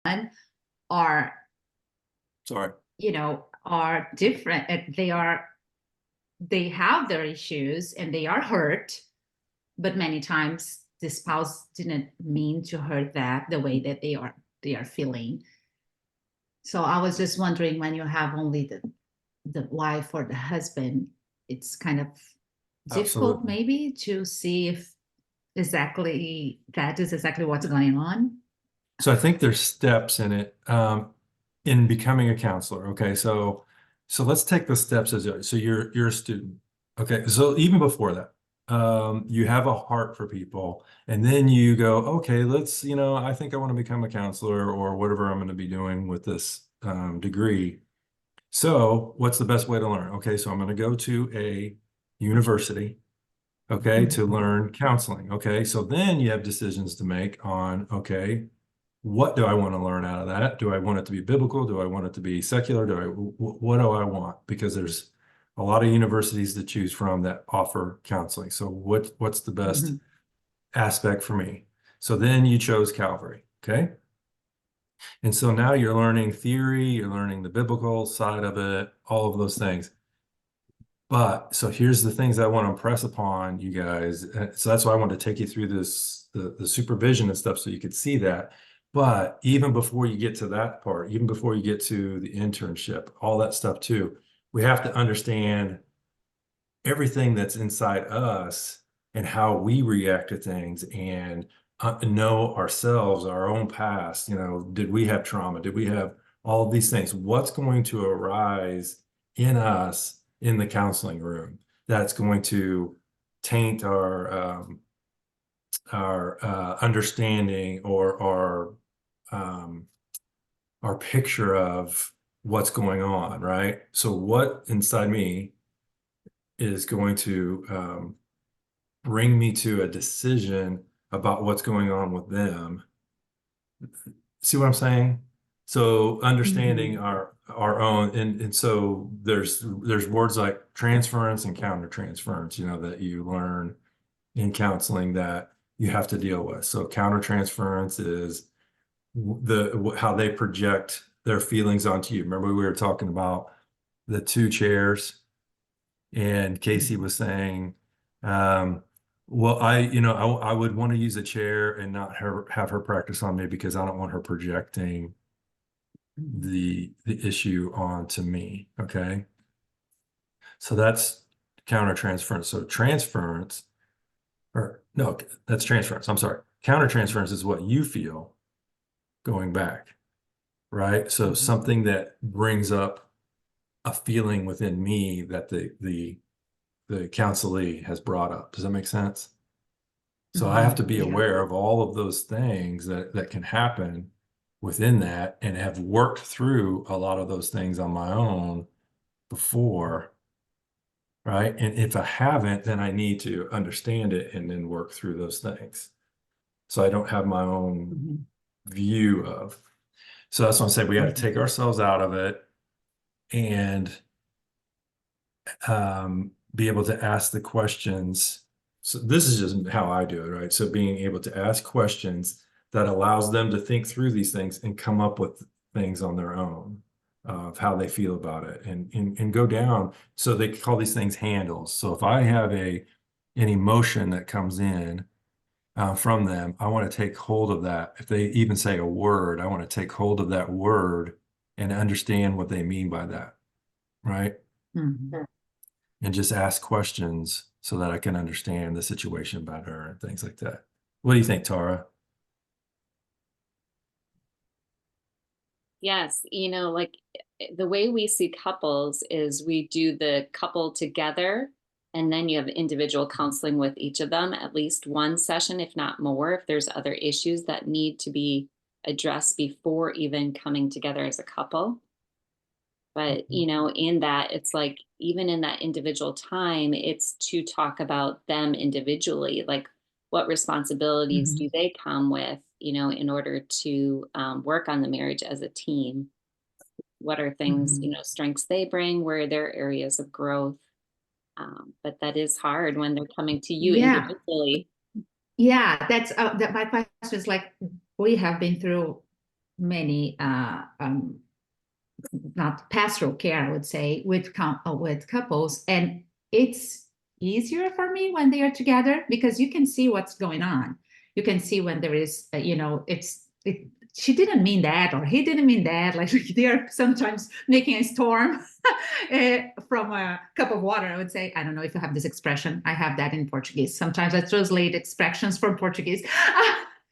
are, Sorry. are different. They have their issues and they are hurt, but many times the spouse didn't mean to hurt that the way that they are feeling. So I was just wondering, when you have only the wife or the husband, it's kind of difficult Absolutely. maybe to see if that is exactly what's going on. So I think there's steps in it, in becoming a counselor. Okay, so let's take the steps so you're a student. Okay, so even before that, you have a heart for people, and then you go, okay, I think I want to become a counselor or whatever I'm going to be doing with this degree. So what's the best way to learn? Okay, so I'm going to go to a university, okay, to Mhm. learn counseling. Okay, so then you have decisions to make on, okay, what do I want to learn out of that? Do I want it to be biblical? Do I want it to be secular? What do I want? Because there's a lot of universities to choose from that offer counseling. So what's the best Mhm. aspect for me? So then you chose Calvary, okay? And so now you're learning theory, you're learning the biblical side of it, all of those things. But so here's the things I want to impress upon you guys. So that's why I wanted to take you through the supervision and stuff so you could see that. But even before you get to that part, even before you get to the internship, all that stuff too, we have to understand everything that's inside us and how we react to things and know ourselves, our own past. Did we have trauma? Did we have all of these things? What's going to arise in us in the counseling room that's going to taint our understanding or um, our picture of what's going on, right? So what inside me is going to bring me to a decision about what's going on with them. See what I'm saying? So understanding Mhm. our own, and so there's words like transference and countertransference, that you learn in counseling that you have to deal with. So countertransference is how they project their feelings onto you. Remember we were talking about the two chairs, and Casey Mhm. was saying, well, I would want to use a chair and not have her practice on me because I don't want her projecting Mhm. the issue onto me. Okay. So that's countertransference. So transference, or no, that's transference. I'm sorry. Countertransference is what you feel going back, right? So Mhm. something that brings up a feeling within me that the counselee has brought up. Does that make sense? So I have to Mhm. be Yeah. aware of all of those things that can happen within that and have worked through a lot of those things on my own before, right? And if I haven't, then I need to understand it and then work through those things. So I don't have my own Mhm. view of. So that's what I'm saying. We got to Mhm. take ourselves out of it and be able to ask the questions. So this is just how I do it, right? So being able to ask questions that allows them to think through these things and come up with things on their own of how they feel about it and go down. So they call these things handles. So if I have an emotion that comes in from them, I want to take hold of that. If they even say a word, I want to take hold of that word and understand what they mean by that, right? Mhm. And just ask questions so that I can understand the situation better and things like that. What do you think, Tara? Yes, like the way we see couples is we do the couple together, and then you have individual counseling with each of them, at least one session, if not more, if there's other issues that need to be addressed before even coming together as a couple. But, in that, it's like even in that individual time, it's to talk about them individually, like what responsibilities Mhm. do they come with, in order to work on the marriage as a team? What are things, Mhm. strengths they bring? Where are their areas of growth? But that is hard when they're coming to you Yeah. individually. Yeah, that's that my question is like, we have been through many not pastoral care, I would say, with couples, and it's easier for me when they are together because you can see what's going on. You can see when there is, she didn't mean that, or he didn't mean that. Like they are sometimes making a storm from a cup of water. I would say, I don't know if you have this expression. I have that in Portuguese. Sometimes I translate expressions from Portuguese.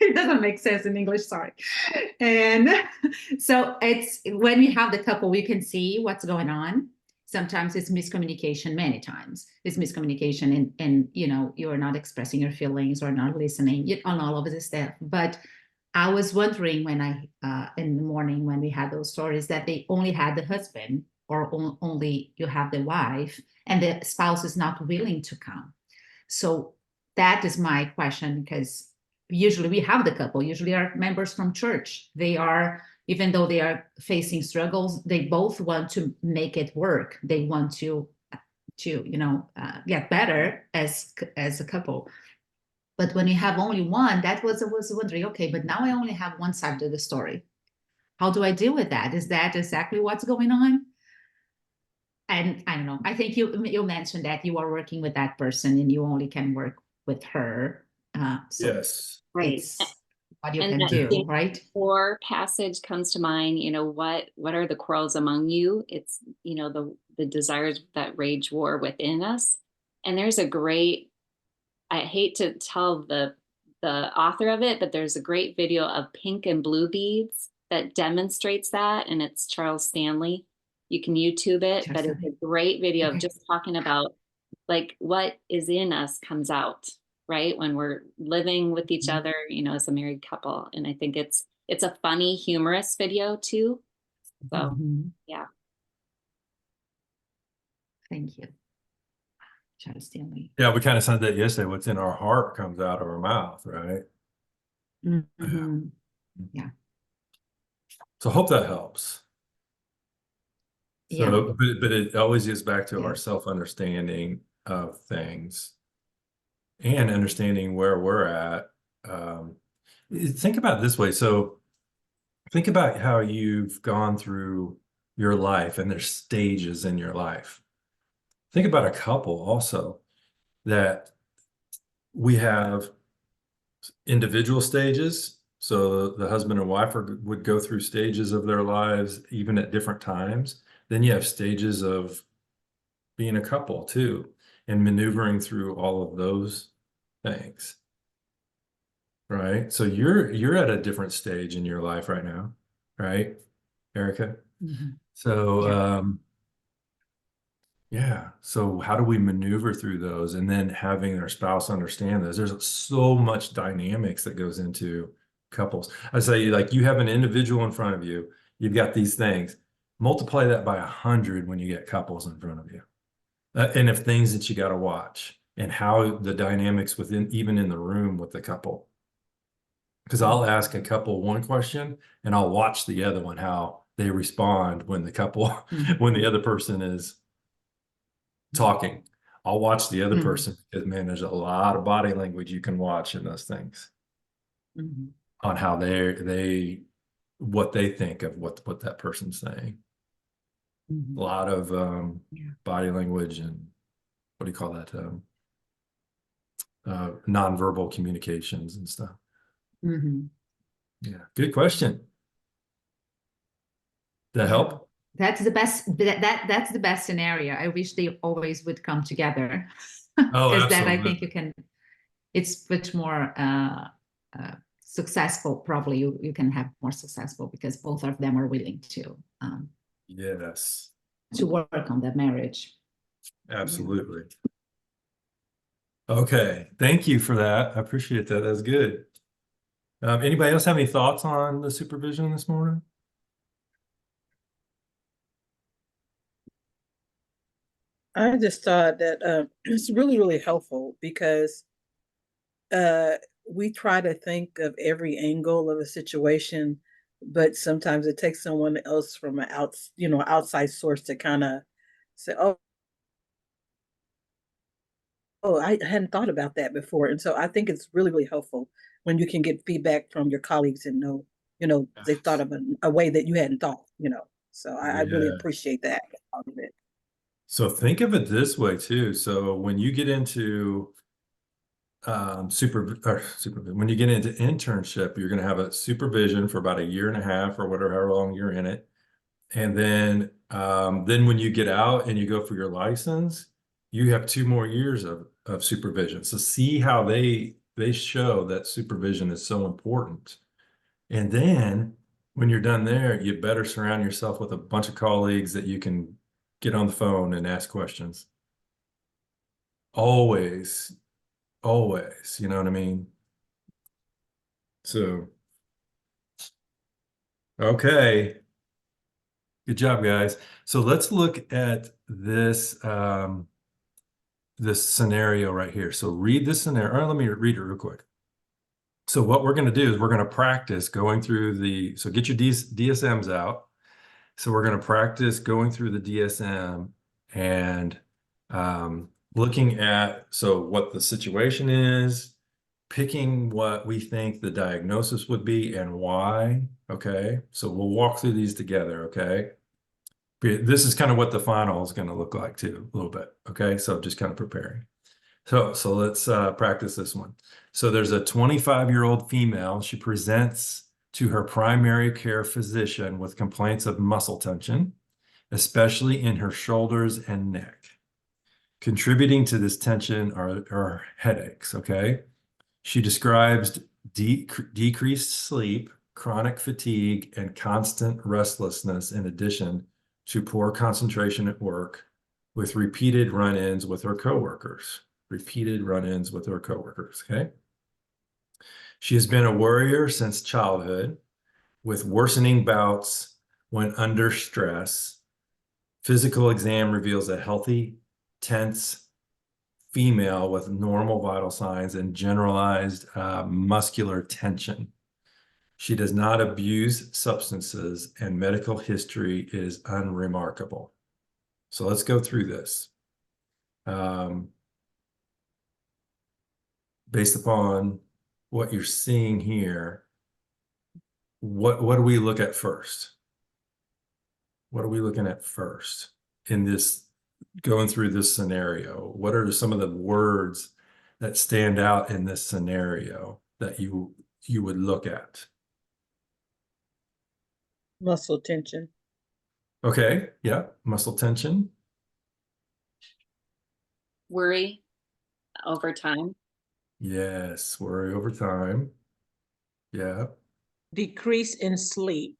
It doesn't make sense in English, sorry. And so it's when you have the couple, you can see what's going on. Sometimes it's miscommunication, many times it's miscommunication, and you're not expressing your feelings or not listening on all of this stuff. But I was wondering when in the morning when we had those stories that they only had the husband, or only you have the wife, and the spouse is not willing to come. So that is my question, because usually we have the couple, usually are members from church. They are, even though they are facing struggles, they both want to make it work. They want to get better as a couple. But when you have only one, I was wondering, okay, but now I only have one side of the story. How do I deal with that? Is that exactly what's going on? And I don't know. I think you mentioned that you are working with that person and you only can work with her. So Yes. Right. it's what you And can that do, right? Or passage comes to mind, what are the quarrels among you? It's, the desires that rage war within us. And there's a great, I hate to tell the author of it, but there's a great video of pink and blue beads that demonstrates that. And it's Charles Stanley. You can YouTube it, but it's a great video of just talking about like what is in us comes out, right? When we're living with each other, as a married couple. And I think it's a funny, humorous video too. So yeah. Thank you, Charles Stanley. Yeah, we kind of said that yesterday. What's in our heart comes out of our mouth, right? Yeah. So I hope that helps. Yeah. So, but it always gets back to Yeah. our self-understanding of things and understanding where we're at. Think about it this way. So think about how you've gone through your life, and there's stages in your life. Think about a couple also, that we have individual stages. So the husband and wife would go through stages of their lives, even at different times. Then you have stages of being a couple too, and maneuvering through all of those things. Right. So you're at a different stage in your life right now, right, Erica? So yeah. So how do we maneuver through those, and then having our spouse understand those? There's so much dynamics that goes into couples. I say, like, you have an individual in front of you, you've got these things, multiply that by 100 when you get couples in front of you. And of things that you got to watch, and how the dynamics within, even in the room with the couple. Because I'll ask a couple one question and I'll watch the other one, how they respond when the couple, when the other person is talking. I'll watch the other person, because man, there's a lot of body language you can watch in those things on how what they think of what that person's saying. A lot of body language, and what do you call that? Nonverbal communications and stuff. Yeah, good question. That help? That's the best. That's the best scenario. I wish they always would come together. Oh, because then I absolutely. think it's much more successful. Probably you can have more successful because both of them are willing to yes, to work on the marriage. absolutely. Okay, thank you for that. I appreciate that. That's good. Anybody else have any thoughts on the supervision this morning? I just thought that it's really, really helpful because we try to think of every angle of a situation, but sometimes it takes someone else from an outside source to kind of say, oh, I hadn't thought about that before. And so I think it's really, really helpful when you can get feedback from your colleagues and know they thought of a way that you hadn't thought, So I really Yeah. appreciate that part of it. So think of it this way too. So when you get into when you get into internship, you're going to have a supervision for about a year and a half or whatever, however long you're in it. And then when you get out and you go for your license, you have 2 more years of supervision. So see how they show that supervision is so important. And then when you're done there, you better surround yourself with a bunch of colleagues that you can get on the phone and ask questions. Always, always, you know what I mean? So, okay. Good job, guys. So let's look at this this scenario right here. So read this scenario, or let me read it real quick. So what we're going to do is we're going to practice going through so get your DSMs out. So we're going to practice going through the DSM and looking at, so what the situation is, picking what we think the diagnosis would be and why. Okay. So we'll walk through these together. Okay. This is kind of what the final is going to look like too, a little bit. Okay. So just kind of preparing. So let's practice this one. So there's a 25-year-old female. She presents to her primary care physician with complaints of muscle tension, especially in her shoulders and neck. Contributing to this tension are headaches, okay? She describes decreased sleep, chronic fatigue, and constant restlessness in addition to poor concentration at work with repeated run-ins with her coworkers. Okay? She has been a worrier since childhood with worsening bouts when under stress. Physical exam reveals a healthy, tense female with normal vital signs and generalized muscular tension. She does not abuse substances and medical history is unremarkable. So let's go through this. Based upon what you're seeing here, what do we look at first? What are we looking at first in this, going through this scenario? What are some of the words that stand out in this scenario that you would look at? Muscle tension. Okay, yeah, muscle tension. Worry over time. Yes, worry over time. Yeah. Decrease in sleep.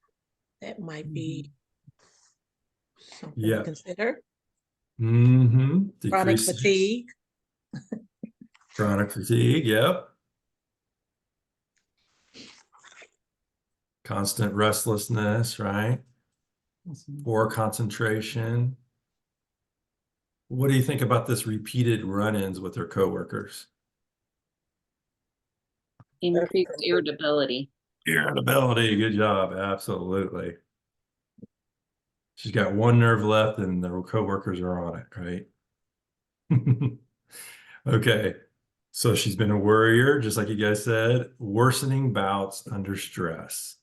That might be something Yeah. to consider. Mm-hmm. Chronic fatigue. Chronic fatigue, yep. Constant restlessness, right? Poor concentration. What do you think about this repeated run-ins with her coworkers? Increased irritability. Irritability, good job, absolutely. She's got one nerve left and the coworkers are on it, right? Okay, so she's been a worrier, just like you guys said, worsening bouts under stress.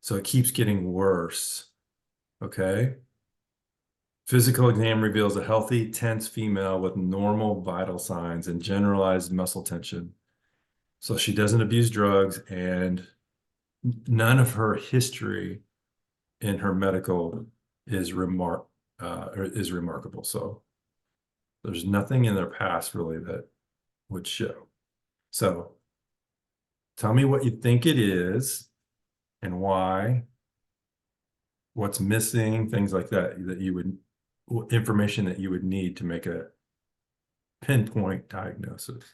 So it keeps getting worse, okay? Physical exam reveals a healthy, tense female with normal vital signs and generalized muscle tension. So she doesn't abuse drugs and none of her history in her medical is remarkable. So there's nothing in their past really that would show. So tell me what you think it is and why, what's missing, things like that, information that you would need to make a pinpoint diagnosis.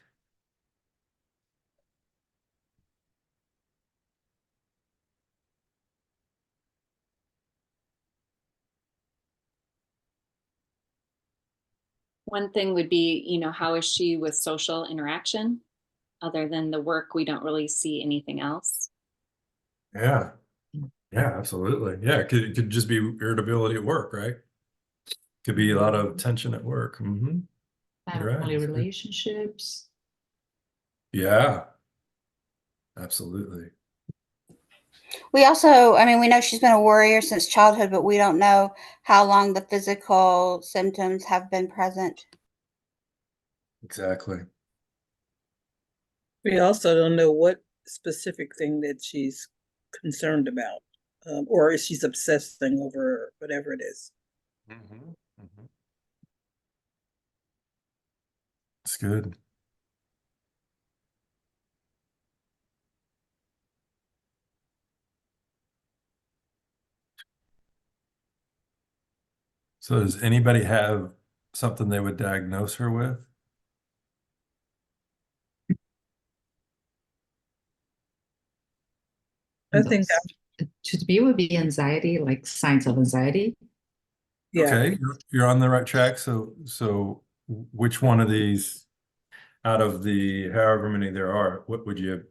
One thing would be, how is she with social interaction? Other than the work, we don't really see anything else. Yeah. Yeah, absolutely. Yeah, it could just be irritability at work, right? Could be a lot of tension at work. Mm-hmm. You're right. Family relationships. Yeah, absolutely. We also, I mean, we know she's been a worrier since childhood, but we don't know how long the physical symptoms have been present. Exactly. We also don't know what specific thing that she's concerned about, or if she's obsessing over whatever it is. It's good. So does anybody have something they would diagnose her with? I think, To be would be anxiety, like signs of anxiety. yeah, Okay, you're on the right track. So which one of these out of the however many there are, what would you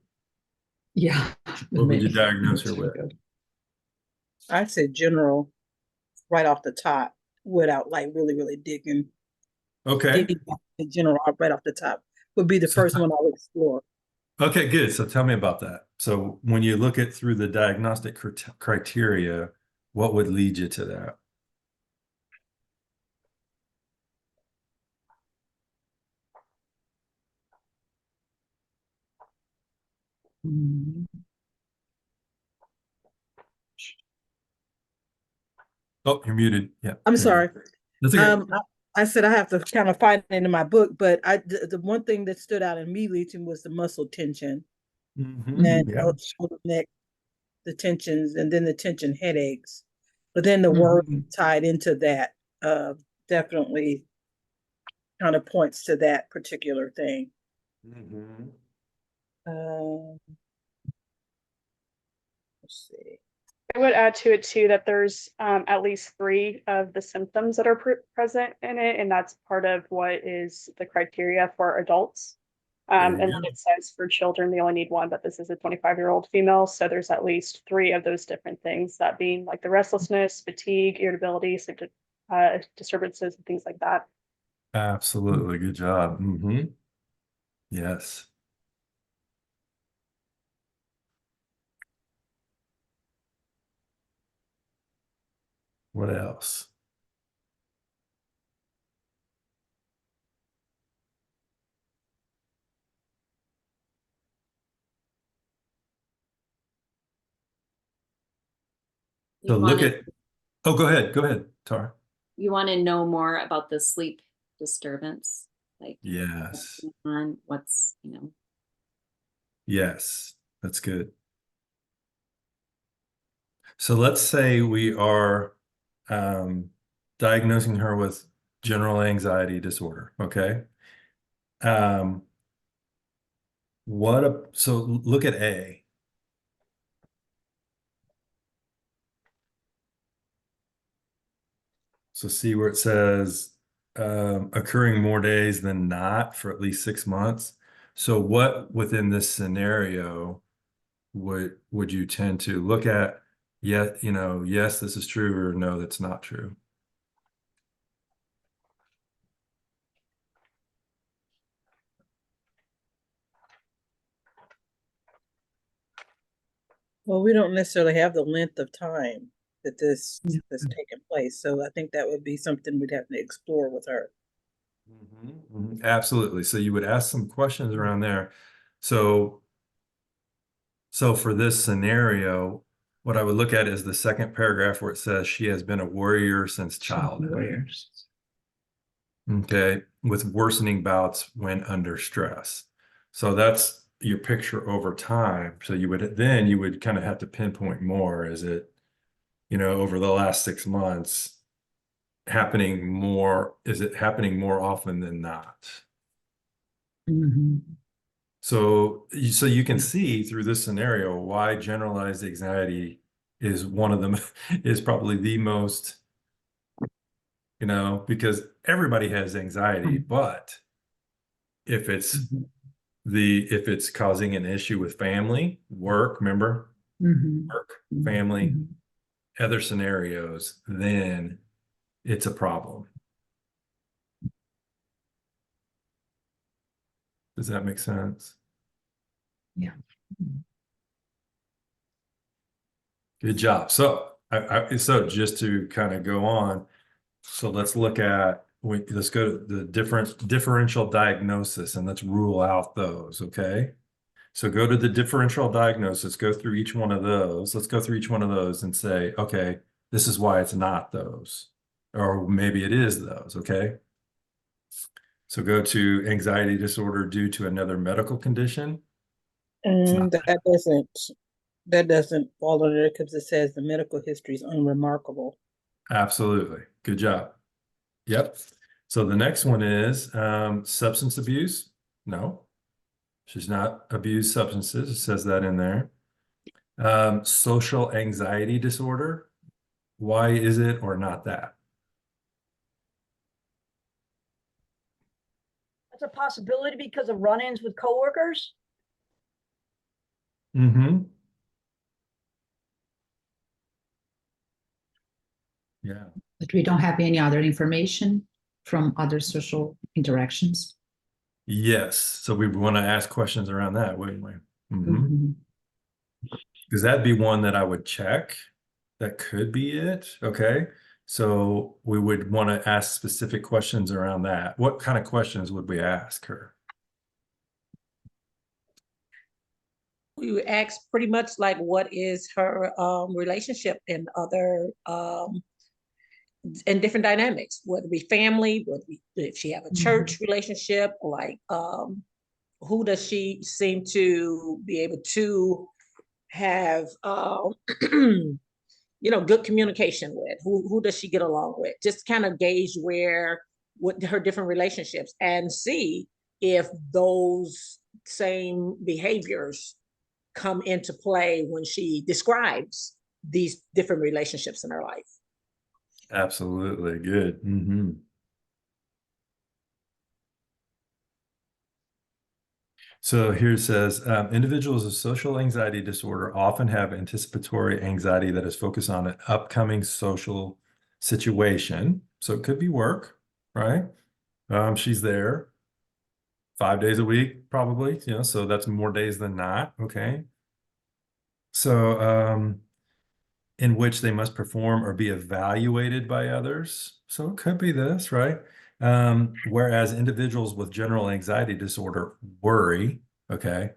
Yeah. diagnose her with? I'd say general right off the top without like really, really digging Okay. in general right off the top would be the So first one I would explore. Okay, good. So tell me about that. So when you look at through the diagnostic criteria, what would lead you to that? Mhm. Oh, you're muted. Yeah. I'm there you go. sorry. That's okay. I said I have to kind of find it in my book, but the one thing that stood out immediately to me was the muscle tension and Yeah. shoulder neck, the tensions, and then the tension headaches. But then the worry Mhm. tied into that definitely kind of points to that particular thing. Um, let's see. I would add to it too that there's at least 3 of the symptoms that are present in it, and that's part of what is the criteria for adults. There And you then go. it says for children, they only need 1, but this is a 25-year-old female. So there's at least 3 of those different things, that being like the restlessness, fatigue, irritability, sleep disturbances, and things like that. Absolutely. Good job. Yes. What else? So You look wanna, at, oh, go ahead. Go ahead, Tara. you wanna know more about the sleep disturbance, like what's Yes. going on, what's, Yes. That's good. So let's say we are diagnosing her with general anxiety disorder. Okay. Um, so look at A. So see where it says occurring more days than not for at least 6 months. So what within this scenario would you tend to look at? Yeah, yes, this is true, or no, that's not true. Well, we don't necessarily have the length of time that this Yeah. has taken place, so I think that would be something we'd have to explore with her. Absolutely. So you would ask some questions around there. So for this scenario, what I would look at is the second paragraph where it says she has been a worrier since childhood. Warriors. Okay, with worsening bouts when under stress. So that's your picture over time. So you would kind of have to pinpoint more. Is it, over the last 6 months happening more? Is it happening more often than not? Mhm. So you can see through this scenario why generalized anxiety is one of them is probably the most, because everybody has anxiety, but if it's Mhm. if it's causing an issue with family, work, remember, Mhm. work, family, Mhm. other scenarios, then it's a problem. Does that make sense? Yeah. Good job. So, so just to kind of go on, so let's look at, let's go to the differential diagnosis and let's rule out those, okay? So go to the differential diagnosis, go through each one of those. Let's go through each one of those and say, okay, this is why it's not those, or maybe it is those, okay? So go to anxiety disorder due to another medical condition. And that doesn't fall under it because it says the medical history is unremarkable. Absolutely. Good job. Yep. So the next one is substance abuse. No, she's not abused substances. It says that in there. Social anxiety disorder. Why is it or not that? That's a possibility because of run-ins with coworkers. Mm-hmm. Yeah. But we don't have any other information from other social interactions. Yes. So we want to ask questions around that, wouldn't we? Mm-hmm. Mhm. Because that'd be one that I would check. That could be it. Okay. So we would want to ask specific questions around that. What kind of questions would we ask her? We would ask pretty much like, what is her relationship in other in different dynamics, whether it be family, whether if she have a church relationship, like who does she seem to be able to have you know, good communication with? Who does she get along with? Just kind of gauge what her different relationships and see if those same behaviors come into play when she describes these different relationships in her life. Absolutely. Good. Mm-hmm. So here it says, individuals with social anxiety disorder often have anticipatory anxiety that is focused on an upcoming social situation. So it could be work, right? She's there 5 days a week, probably, you know, so that's more days than not. Okay. So, in which they must perform or be evaluated by others. So it could be this, right? Whereas individuals with general anxiety disorder worry, okay?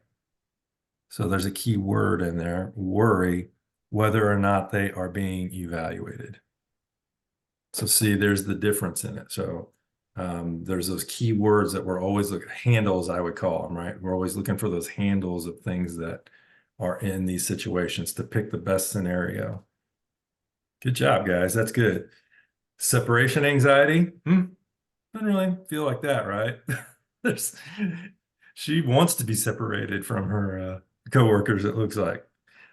So there's a key word in there, worry, whether or not they are being evaluated. So see, there's the difference in it. So there's those key words that we're always looking, handles, I would call them, right? We're always looking for those handles of things that are in these situations to pick the best scenario. Good job, guys. That's good. Separation anxiety. Doesn't really feel like that, right? She wants to be separated from her coworkers, it looks like.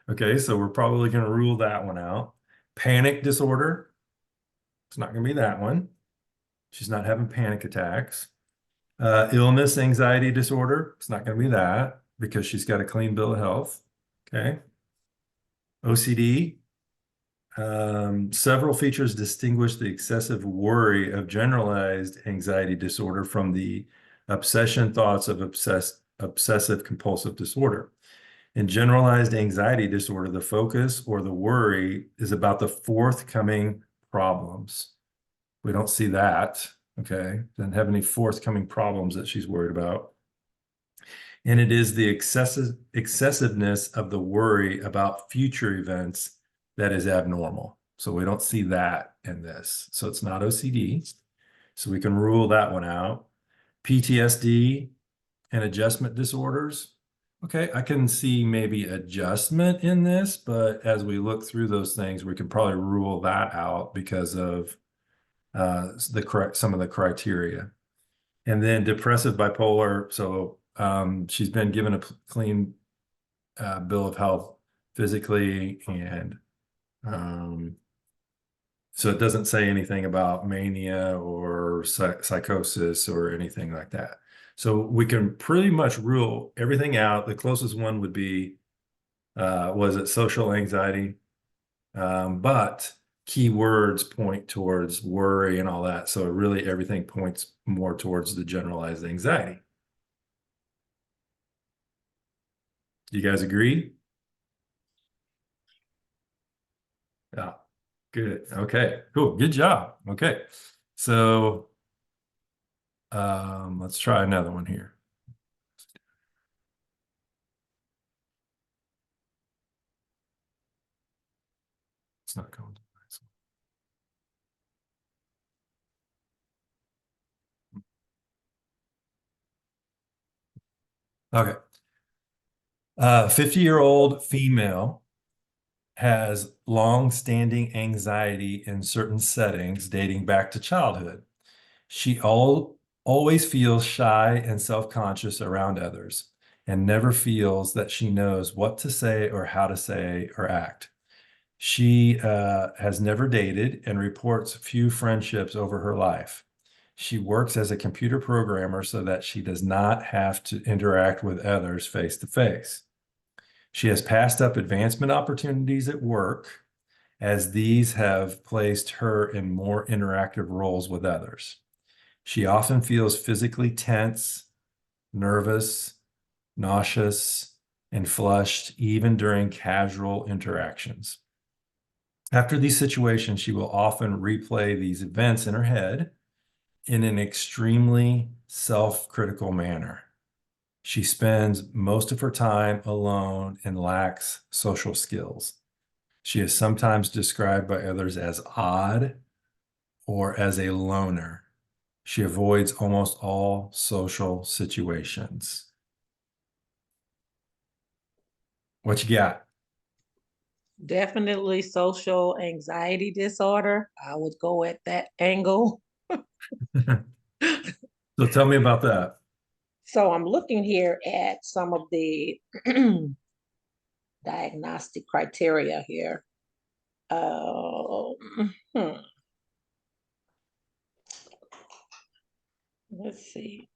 Okay, so we're probably going to rule that one out. Panic disorder. It's not going to be that one. She's not having panic attacks. Illness anxiety disorder. It's not going to be that because she's got a clean bill of health. Okay. OCD. Several features distinguish the excessive worry of generalized anxiety disorder from the obsession thoughts of obsessive compulsive disorder. In generalized anxiety disorder, the focus or the worry is about the forthcoming problems. We don't see that, okay? Doesn't have any forthcoming problems that she's worried about. And it is the excessiveness of the worry about future events that is abnormal. So we don't see that in this. So it's not OCD. So we can rule that one out. PTSD and adjustment disorders. Okay, I can see maybe adjustment in this, but as we look through those things, we can probably rule that out because of some of the criteria. And then depressive bipolar. So she's been given a clean bill of health physically, and so it doesn't say anything about mania or psychosis or anything like that. So we can pretty much rule everything out. The closest one would be, was it social anxiety? But key words point towards worry and all that. So really everything points more towards the generalized anxiety. Do you guys agree? Good. Okay, cool. Good job. Okay. So let's try another one here. It's not going to the next one. Okay. 50-year-old female has long-standing anxiety in certain settings dating back to childhood. She always feels shy and self-conscious around others and never feels that she knows what to say or how to say or act. She has never dated and reports few friendships over her life. She works as a computer programmer so that she does not have to interact with others face to face. She has passed up advancement opportunities at work as these have placed her in more interactive roles with others. She often feels physically tense, nervous, nauseous, and flushed, even during casual interactions. After these situations, she will often replay these events in her head in an extremely self-critical manner. She spends most of her time alone and lacks social skills. She is sometimes described by others as odd or as a loner. She avoids almost all social situations. What you got? Definitely social anxiety disorder. I would go at that angle. So tell me about that. So I'm looking here at some of the diagnostic criteria here. Let's see.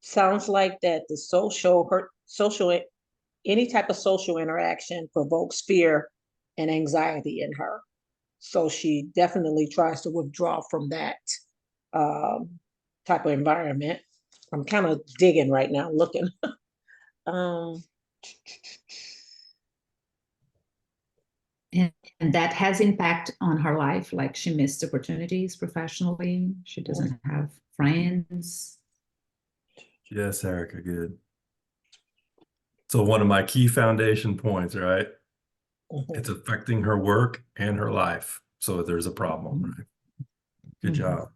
Sounds like that the any type of social interaction provokes fear and anxiety in her. So she definitely tries to withdraw from that type of environment. I'm kind of digging right now, looking. And that has impact on her life, like she missed opportunities professionally. She doesn't have friends. Yes, Erica, good. So one of my key foundation points, right? It's affecting her work and her life. So there's a problem, right? Good job.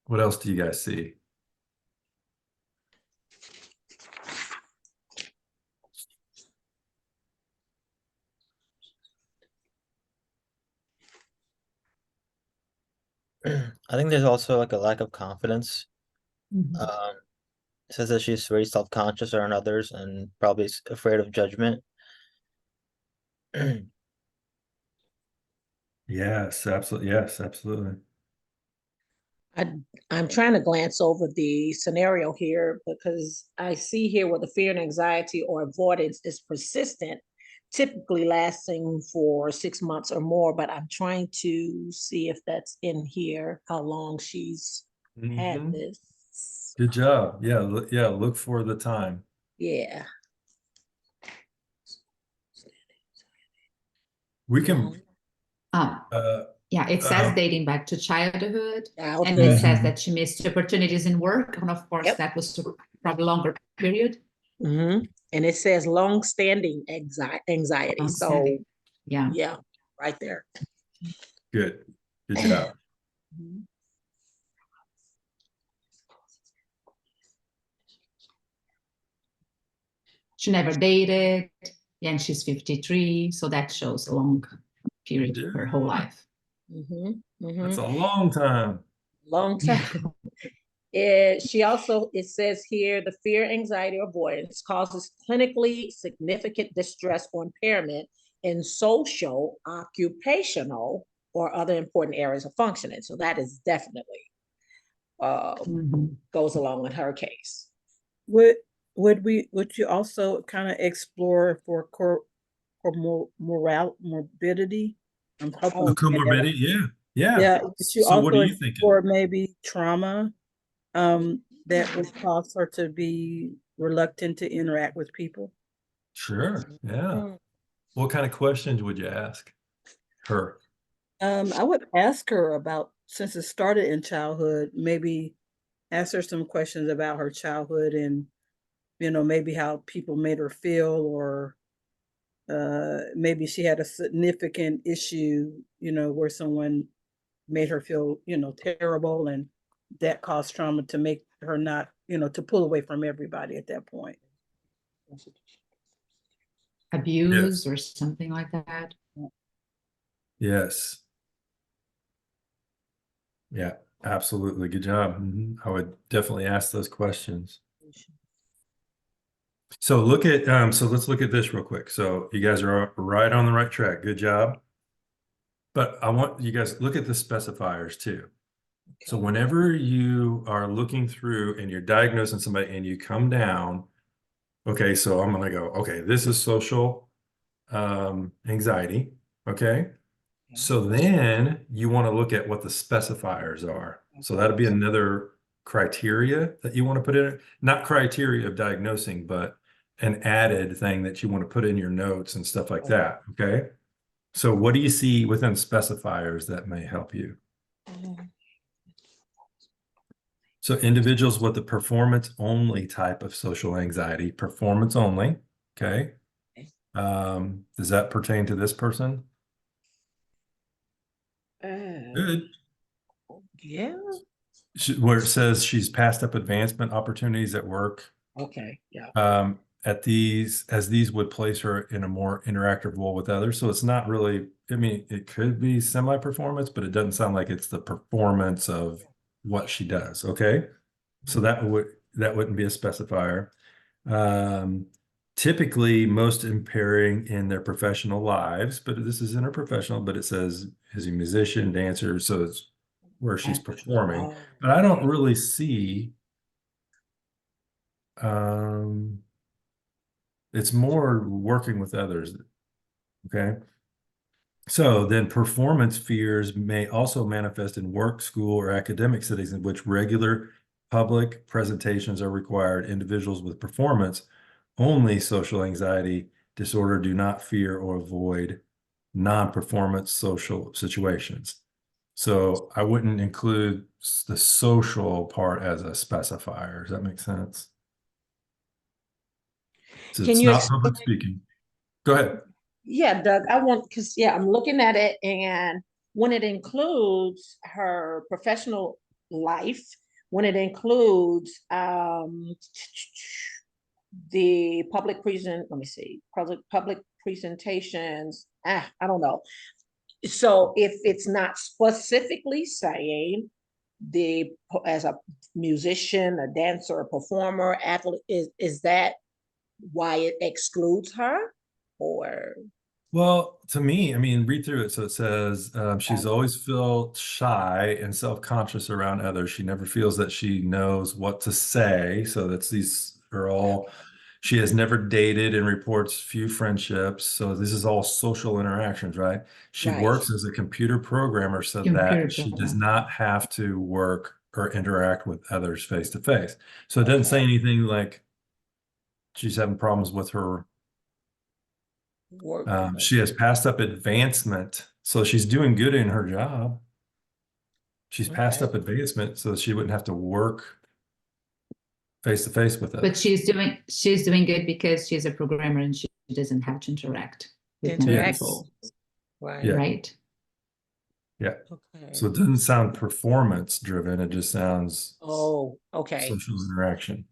What else do you guys see? I think there's also like a lack of confidence. Mhm. It says that she's very self-conscious around others and probably afraid of judgment. Yes, absolutely. Yes, absolutely. I'm trying to glance over the scenario here because I see here where the fear and anxiety or avoidance is persistent, typically lasting for 6 months or more, but I'm trying to see if that's in here, how long she's had this. Good job. Yeah, look for the time. Yeah. We can Yeah, it says dating back to childhood, and Okay. it says that she missed opportunities in work, and of course Yep. that was probably a longer period. And it says long-standing anxiety. So Long-standing. Yeah. yeah, right there. Good job. She never dated, and she's 53, so that shows a long period of her whole life. That's a long time. Long time. She also, it says here, the fear, anxiety, or avoidance causes clinically significant distress or impairment in social, occupational, or other important areas of functioning. So that is definitely goes along with her case. Would you also kind of explore for morbidity? Comorbidity, yeah. Yeah. Would you So what also are you thinking? explore maybe trauma? that would cause her to be reluctant to interact with people? Sure. Yeah. Mm. What kind of questions would you ask her? I would ask her about, since it started in childhood, maybe ask her some questions about her childhood and, maybe how people made her feel, or maybe she had a significant issue, where someone made her feel, terrible, and that caused trauma to make her not, to pull away from everybody at that point. Abuse or something like that. Yes. Yeah, absolutely. Good job. I would definitely ask those questions. So look at so let's look at this real quick. So you guys are right on the right track. Good job. But I want you guys look at the specifiers too. So whenever you are looking through and you're diagnosing somebody and you come down, okay, so I'm gonna go, okay, this is social anxiety. Okay. So then you want to look at what the specifiers are. So that'll be another criteria that you want to put in, not criteria of diagnosing, but an added thing that you want to put in your notes and stuff like that. Okay. So what do you see within specifiers that may help you? So individuals with the performance only type of social anxiety, performance only. Okay. Does that pertain to this person? Good. Yeah. Where it says she's passed up advancement opportunities at work. Okay. Yeah. As these would place her in a more interactive role with others. So it's not really, I mean, it could be semi-performance, but it doesn't sound like it's the performance of what she does. Okay. So that wouldn't be a specifier. Typically most impairing in their professional lives, but this is interprofessional, but it says is a musician, dancer, so it's where she's performing. But I don't really see it's more working with others. Okay. So then performance fears may also manifest in work, school, or academic settings in which regular public presentations are required. Individuals with performance only social anxiety disorder do not fear or avoid non-performance social situations. So I wouldn't include the social part as a specifier. Does that make sense? So Can it's you not public speaking. Go ahead. Yeah, Doug, because I'm looking at it, and when it includes her professional life, when it includes the public presentations, I don't know. So if it's not specifically saying as a musician, a dancer, a performer, athlete, is that why it excludes her? Or well, to me, I mean, read through it. So it says she's always felt shy and self-conscious around others. She never feels that she knows what to say. So these are all, she has never dated and reports few friendships. So this is all social interactions, right? She works as a computer programmer so that she does not have to work or interact with others face to face. So it doesn't say anything like she's having problems with her she has passed up advancement, so she's doing good in her job. She's passed up advancement so she wouldn't have to work face to face with us. But she's doing good because she's a programmer and she doesn't have to interact with many people. Right. Yeah. Right. Yeah. Okay. So it doesn't sound performance driven. It just sounds social interaction.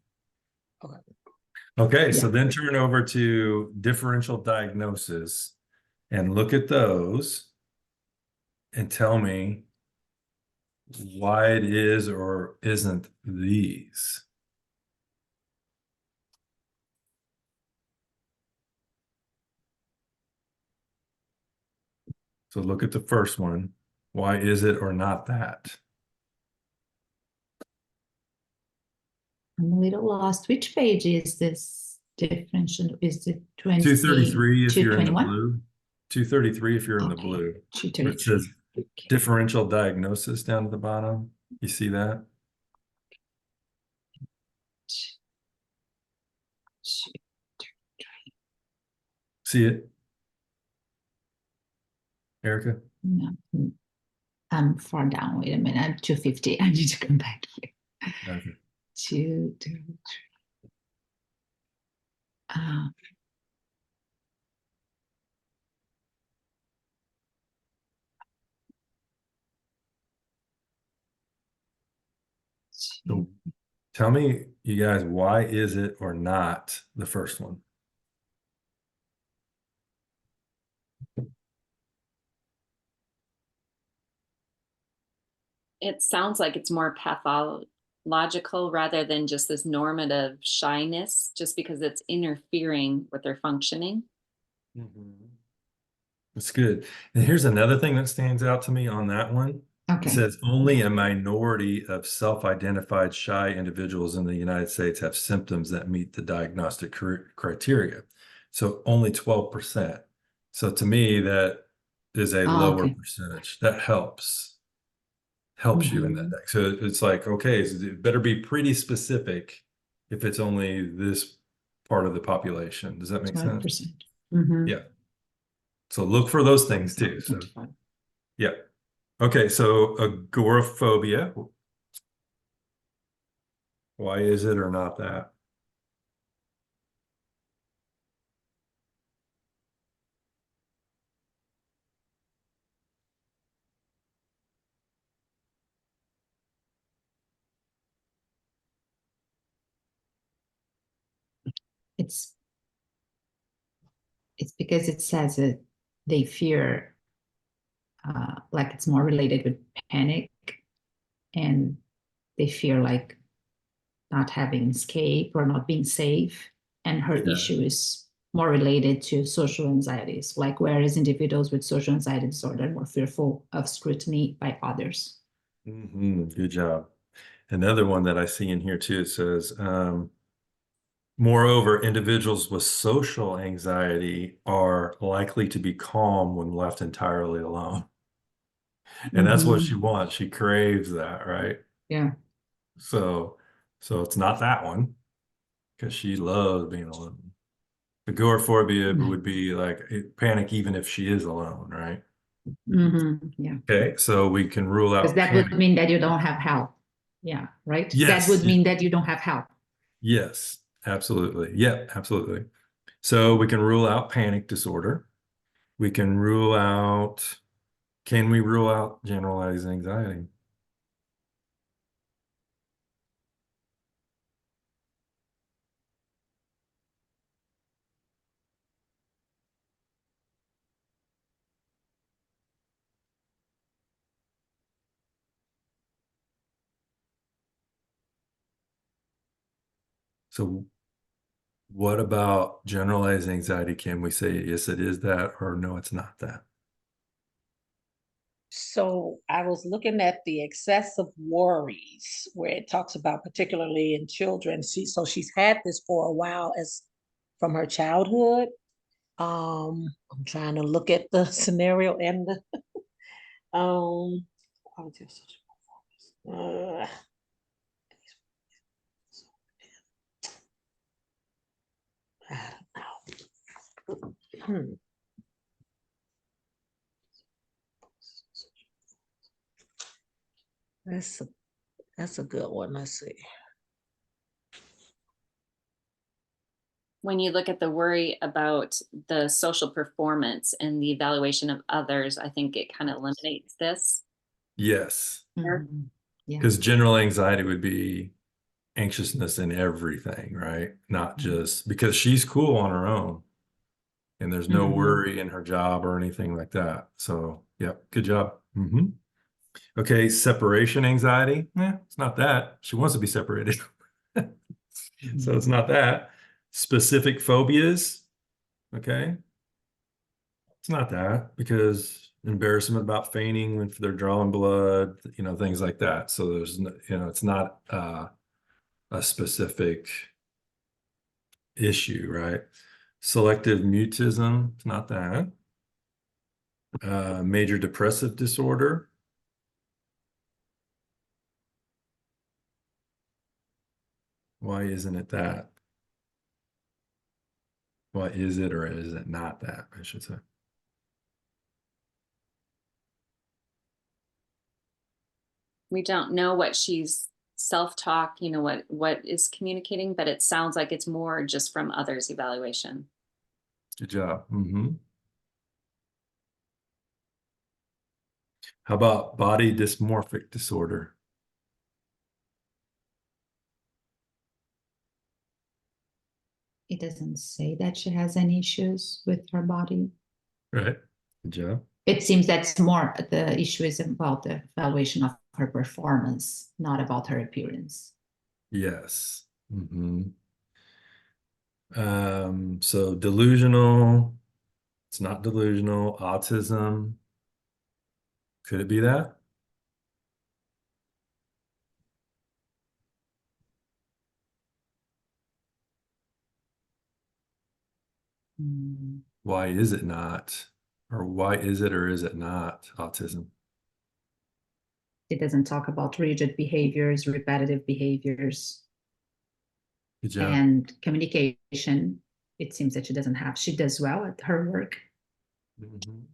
Okay. Okay, so then turn over to differential diagnosis and look at those and tell me why it is or isn't these. So look at the first one. Why is it or not that? I'm a little lost. Which page is this differential? Is it 233 if you're in the 221? blue. 233 if you're in the blue. 233. It says differential diagnosis down at the bottom. You see that? See it? Erica? No, I'm far down. Wait a minute. I'm 250. I need to come back here. Okay. 2, 2, 3. So tell me, you guys, why is it or not the first one? It sounds like it's more pathological rather than just this normative shyness, just because it's interfering with their functioning. That's good. And here's another thing that stands out to me on that one. It Okay. says only a minority of self-identified shy individuals in the United States have symptoms that meet the diagnostic criteria. So only 12%. So to me, that is a Oh, lower okay. percentage. That helps you in that. Mhm. So it's like, okay, so it better be pretty specific if it's only this part of the population. Does that make sense? 12%. Mhm. Yeah. So look for those things too. So yeah. Okay, so agoraphobia. Why is it or not that? It's because it says that they fear, like it's more related with panic, and they fear like not having escape or not being safe. And her Yeah. issue is more related to social anxieties, like whereas individuals with social anxiety disorder are more fearful of scrutiny by others. Good job. Another one that I see in here too, it says, moreover, individuals with social anxiety are likely to be calm when left entirely alone. And that's what she wants. She craves that, right? Yeah. So it's not that one because she loves being alone. Agoraphobia Right. would be like panic even if she is alone, right? Yeah. Okay, so we can rule Because out that panic. would mean that you don't have help. Yeah, right? That Yes. would mean that you don't have help. Yes, absolutely. Yeah, absolutely. So we can rule out panic disorder. We can rule out, can we rule out generalized anxiety? So what about generalized anxiety? Can we say, yes, it is that, or no, it's not that? So I was looking at the excessive worries where it talks about particularly in children. So she's had this for a while as from her childhood. I'm trying to look at the scenario and the oh, uh, I don't know. That's a good one. Let's see. When you look at the worry about the social performance and the evaluation of others, I think it kind of eliminates this. Yes, Sure. Yeah. because general anxiety would be anxiousness in everything, right? Not just because she's cool on her own and there's no worry in her job or anything like that. So, yeah, good job. Okay, separation anxiety. It's not that. She wants to be separated. So it's not that. Specific phobias. Okay. It's not that because embarrassment about fainting when they're drawing blood, things like that. So there's, it's not a specific issue, right? Selective mutism. It's not that. Major depressive disorder. Why isn't it that? Why is it or is it not that, I should say. We don't know what she's self-talk, you know, what is communicating, but it sounds like it's more just from others' evaluation. Good job. How about body dysmorphic disorder? It doesn't say that she has any issues with her body. Right. Good job. It seems that's more the issue is about the evaluation of her performance, not about her appearance. Yes. So delusional. It's not delusional. Autism. Could it be that? Why is it not? Or why is it or is it not autism? It doesn't talk about rigid behaviors, repetitive behaviors, Good job. and communication. It seems that she doesn't have. She does well at her work.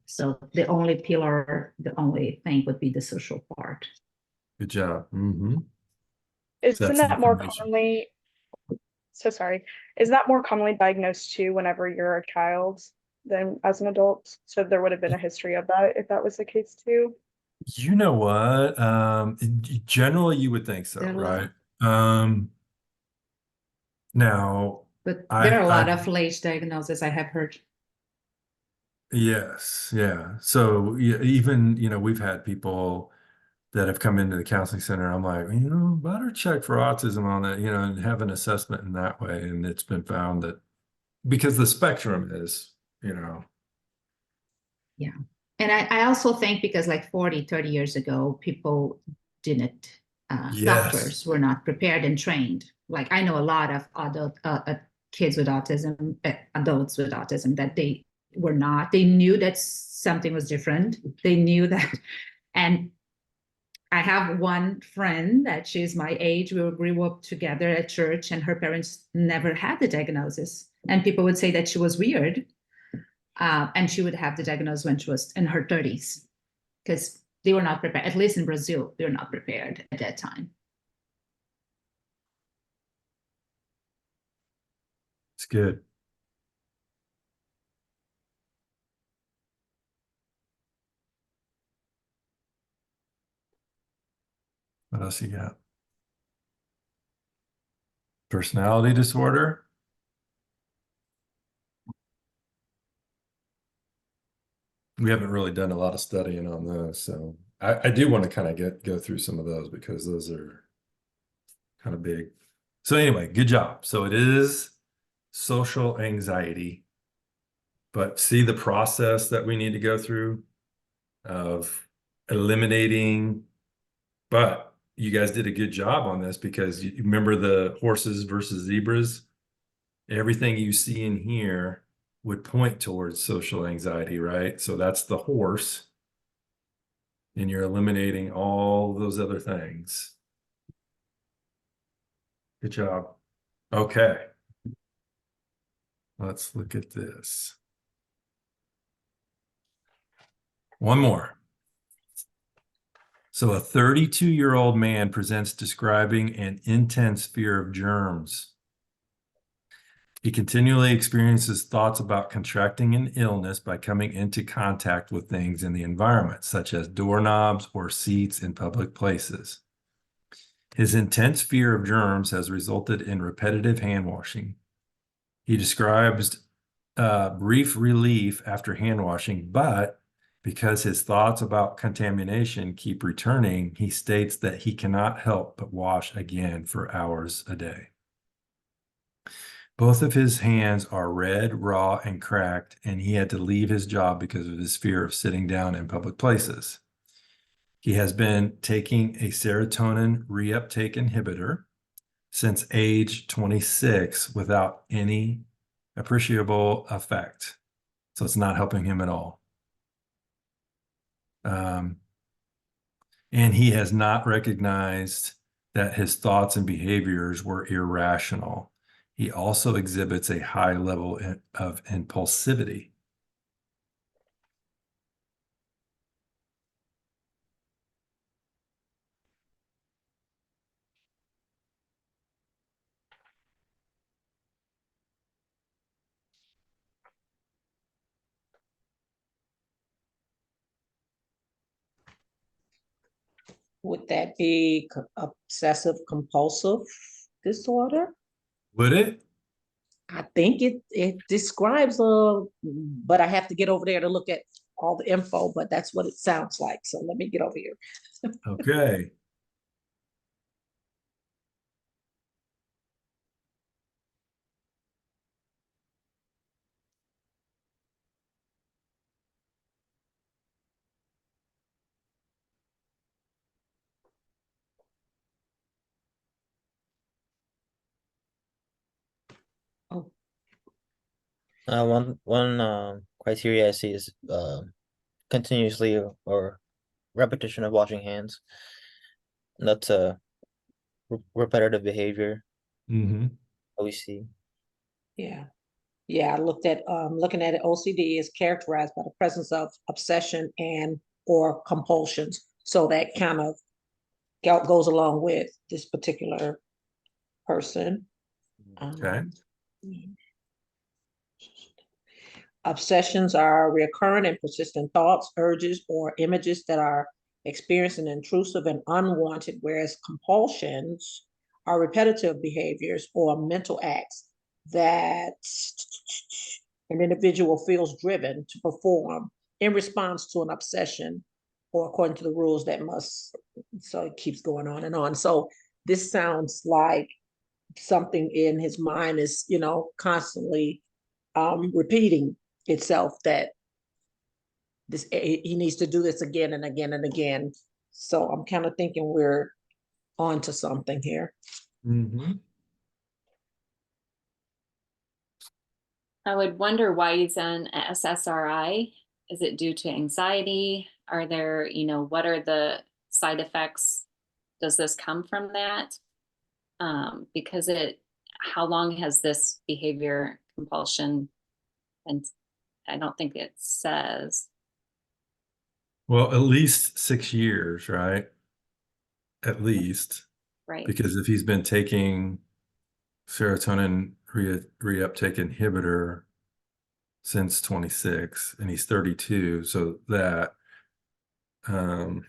So the only pillar, the only thing would be the social part. Good job. Isn't That's that more information. commonly, so sorry, is that more commonly diagnosed too whenever you're a child than as an adult? So there would have been a history of that if that was the case too. You know what? Generally you would think so, Generally. right? Now, But I- there are a lot I- of late diagnoses I have heard. yes, yeah. So even, we've had people that have come into the counseling center. I'm like, better check for autism on that, and have an assessment in that way. And it's been found that because the spectrum is, Yeah. And I also think because like 40, 30 years ago, people didn't, Yes. doctors were not prepared and trained. Like I know a lot of adult kids with autism, adults with autism, that they were not, they knew that something was different. They knew that. And I have one friend that she's my age. We grew up together at church and her parents never had the diagnosis. And people would say that she was weird. And she would have the diagnosis when she was in her 30s because they were not prepared. At least in Brazil, they were not prepared at that time. It's good. What else you got? Personality disorder. We haven't really done a lot of studying on those, so I do want to kind of go through some of those because those are kind of big. So anyway, good job. So it is social anxiety, but see the process that we need to go through of eliminating, but you guys did a good job on this because you remember the horses versus zebras. Everything you see in here would point towards social anxiety, right? So that's the horse. And you're eliminating all those other things. Good job. Okay. Let's look at this. One more. So a 32-year-old man presents describing an intense fear of germs. He continually experiences thoughts about contracting an illness by coming into contact with things in the environment, such as doorknobs or seats in public places. His intense fear of germs has resulted in repetitive hand washing. He describes brief relief after hand washing, but because his thoughts about contamination keep returning, he states that he cannot help but wash again for hours a day. Both of his hands are red, raw, and cracked, and he had to leave his job because of his fear of sitting down in public places. He has been taking a serotonin reuptake inhibitor since age 26 without any appreciable effect. So it's not helping him at all. And he has not recognized that his thoughts and behaviors were irrational. He also exhibits a high level of impulsivity. Would that be obsessive compulsive disorder? Would it? I think it describes but I have to get over there to look at all the info, but that's what it sounds like. So let me get over here. Okay. Oh, One criteria I see is continuously or repetition of washing hands. That's a repetitive behavior Mm-hmm. that we see. yeah. Yeah, I looked at looking at it, OCD is characterized by the presence of obsession and or compulsions. So that kind of goes along with this particular person. Okay. Obsessions are recurrent and persistent thoughts, urges, or images that are experienced and intrusive and unwanted, whereas compulsions are repetitive behaviors or mental acts that an individual feels driven to perform in response to an obsession or according to the rules that must, so it keeps going on and on. So this sounds like something in his mind is, constantly repeating itself, that this he needs to do this again and again and again. So I'm kind of thinking we're on to something here. Mm-hmm. I would wonder why he's on SSRI. Is it due to anxiety? Are there, what are the side effects? Does this come from that? Because how long has this behavior compulsion? And I don't think it says. Well, at least 6 years, right? At least. Right. Because if he's been taking serotonin reuptake inhibitor since 26 and he's 32, so that and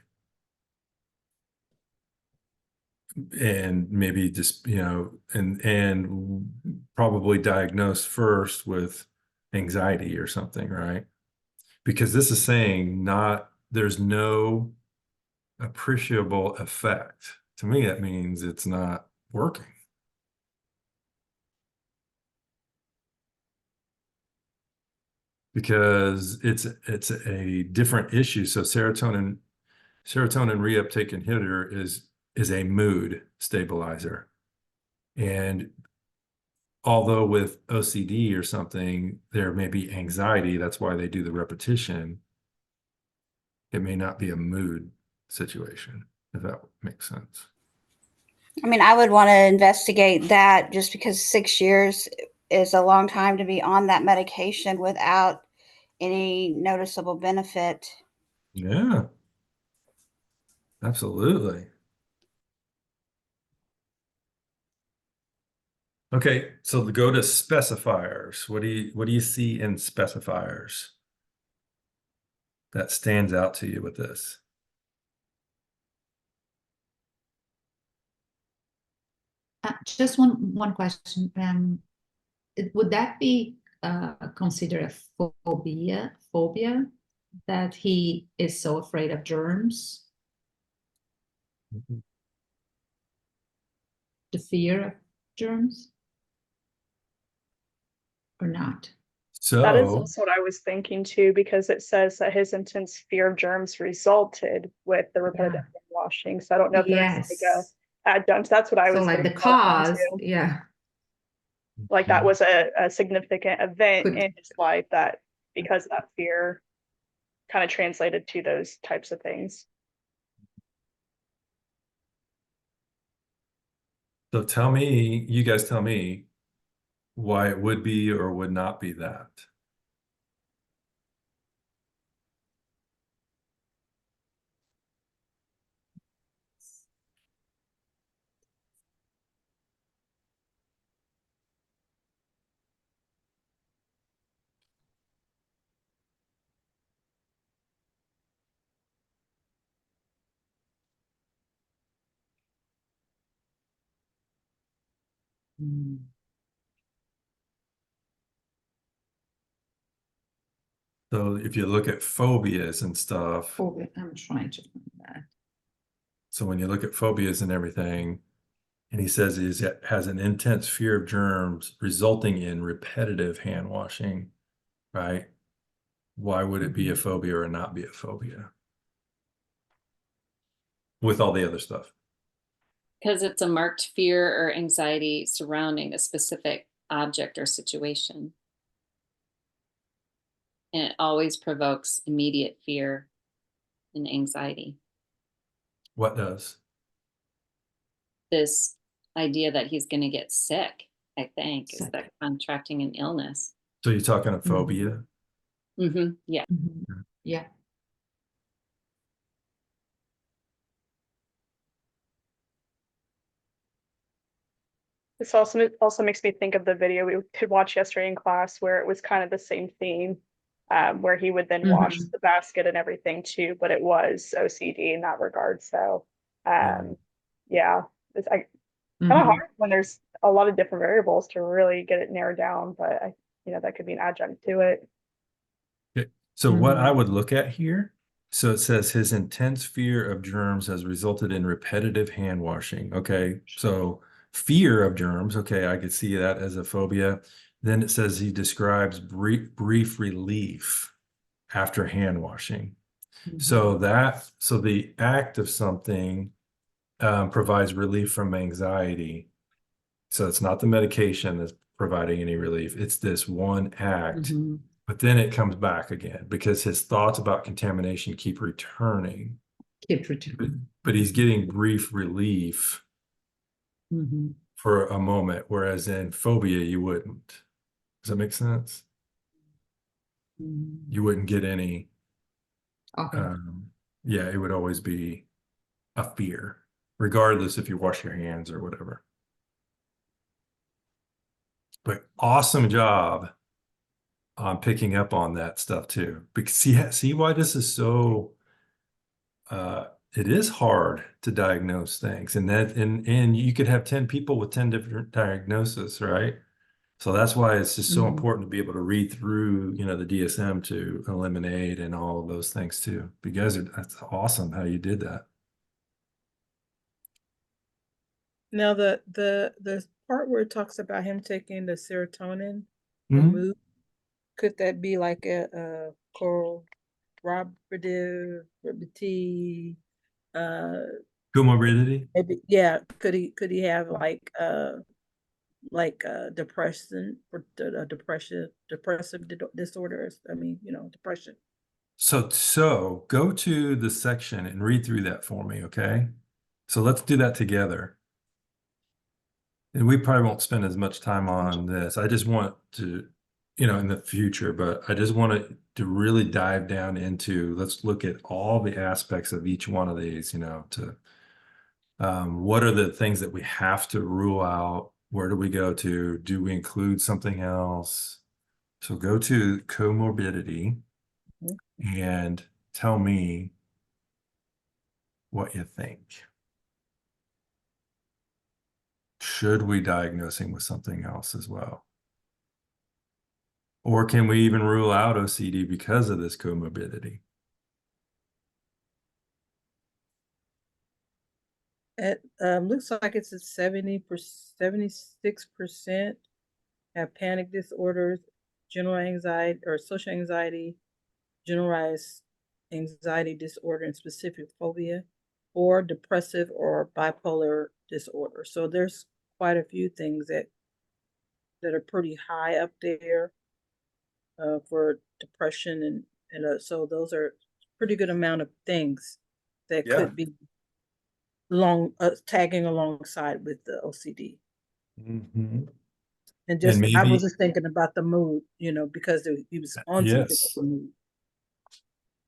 maybe just and probably diagnosed first with anxiety or something, right? Because this is saying there's no appreciable effect. To me, that means it's not working. Because it's a different issue. So serotonin reuptake inhibitor is a mood stabilizer. And although with OCD or something, there may be anxiety, that's why they do the repetition. It may not be a mood situation, if that makes sense. I mean, I would want to investigate that just because 6 years is a long time to be on that medication without any noticeable benefit. Yeah, absolutely. Okay, so to go to specifiers, what do you see in specifiers that stands out to you with this? Just one question. Would that be considered a phobia that he is so afraid of germs? The fear of germs? Or not? That is So, also what I was thinking too, because it says that his intense fear of germs resulted with the repetitive washing. So I don't know if there's like Yes. a adjunct. That's what I So was like the thinking about cause, too. yeah. Like that was a significant event Could- in his life that because of that fear kind of translated to those types of things. so you guys tell me, why it would be or would not be that. Mm. So if you look at phobias and stuff, Phobia, I'm trying to find that. so when you look at phobias and everything, and he says he has an intense fear of germs resulting in repetitive hand washing, right? Why would it be a phobia or not be a phobia? With all the other stuff. Because it's a marked fear or anxiety surrounding a specific object or situation. And it always provokes immediate fear and anxiety. What does? This idea that he's going to get sick, I think, is Sick. that contracting an illness. So you're talking a phobia? Yeah. Mhm. Yeah. This also makes me think of the video we could watch yesterday in class where it was kind of the same theme, where he would then wash Mhm. the basket and everything too, but it was OCD in that regard. So, yeah, it's kind of Mhm. hard when there's a lot of different variables to really get it narrowed down, but that could be an adjunct to it. Okay. So what I Mhm. would look at here, so it says his intense fear of germs has resulted in repetitive hand washing. Okay. So fear of germs. Okay. I could see that as a phobia. Then it says he describes brief relief after hand washing. So the act of something provides relief from anxiety. So it's not the medication that's providing any relief. It's this one act, Mhm. but then it comes back again because his thoughts about contamination keep returning. Keep returning. But he's getting brief relief Mhm. for a moment, whereas in phobia, you wouldn't. Does that make sense? Mhm. You wouldn't get any, Okay. yeah, it would always be a fear, regardless if you wash your hands or whatever. But awesome job on picking up on that stuff too. Because see why this is so it is hard to diagnose things. And you could have 10 people with 10 different diagnoses, right? So that's why it's just so Mhm. important to be able to read through, the DSM to eliminate and all of those things too. That's awesome how you did that. Now the part where it talks about him taking the serotonin for Mhm. mood, could that be like a corroborative Comorbidity. maybe, yeah, could he have like depression or depressive disorders? I mean, depression. So go to the section and read through that for me, okay? So let's do that together. And we probably won't spend as much time on this. I just want to, in the future, but I just want to really dive down into, let's look at all the aspects of each one of these, what are the things that we have to rule out? Where do we go to? Do we include something else? So go to comorbidity Mhm. and tell me what you think. Should we diagnose him with something else as well? Or can we even rule out OCD because of this comorbidity? It looks like it's at 76% have panic disorders, general anxiety or social anxiety, generalized anxiety disorder, and specific phobia, or depressive or bipolar disorder. So there's quite a few things that are pretty high up there for depression, and so those are pretty good amount of things that Yeah. could be tagging alongside with the OCD. Mhm. And just, I maybe- was just thinking about the mood, because he was on something with Yes. the mood.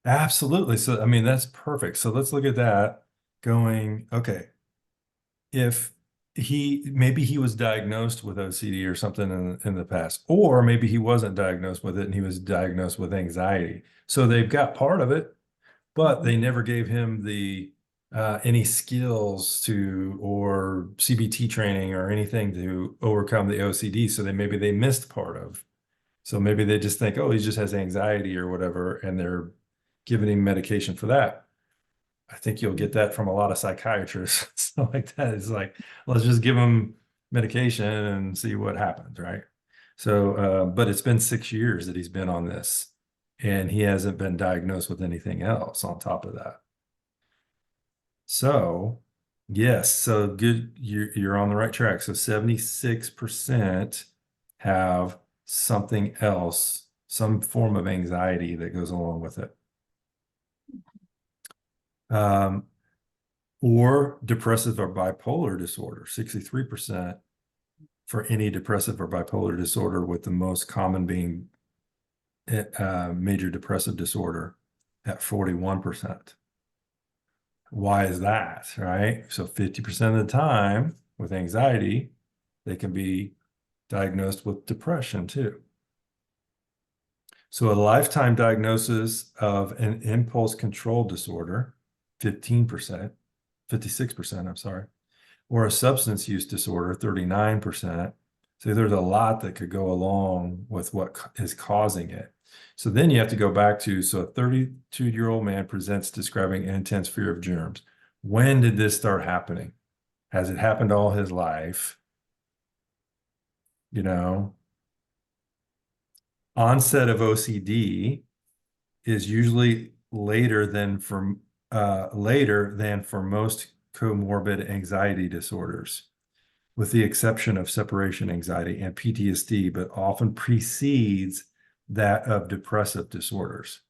Absolutely. So, I mean, that's perfect. So let's look at that going, okay. If maybe he was diagnosed with OCD or something in the past, or maybe he wasn't diagnosed with it and he was diagnosed with anxiety. So they've got part of it, but they never gave him the any skills to or CBT training or anything to overcome the OCD. So maybe they missed part of. So maybe they just think, oh, he just has anxiety or whatever, and they're giving him medication for that. I think you'll get that from a lot of psychiatrists. So like that is like, let's just give him medication and see what happens, right? So, but it's been 6 years that he's been on this, and he hasn't been diagnosed with anything else on top of that. So, yes, so good, you're on the right track. So 76% have something else, some form of anxiety that goes along with it. Or depressive or bipolar disorder, 63% for any depressive or bipolar disorder, with the most common being major depressive disorder at 41%. Why is that, right? So 50% of the time with anxiety, they can be diagnosed with depression too. So a lifetime diagnosis of an impulse control disorder, 15%, 56%, I'm sorry, or a substance use disorder, 39%. So there's a lot that could go along with what is causing it. So then you have to go back to, so a 32-year-old man presents describing intense fear of germs. When did this start happening? Has it happened all his life? Onset of OCD is usually later than for most comorbid anxiety disorders, with the exception of separation anxiety and PTSD, but often precedes that of depressive disorders.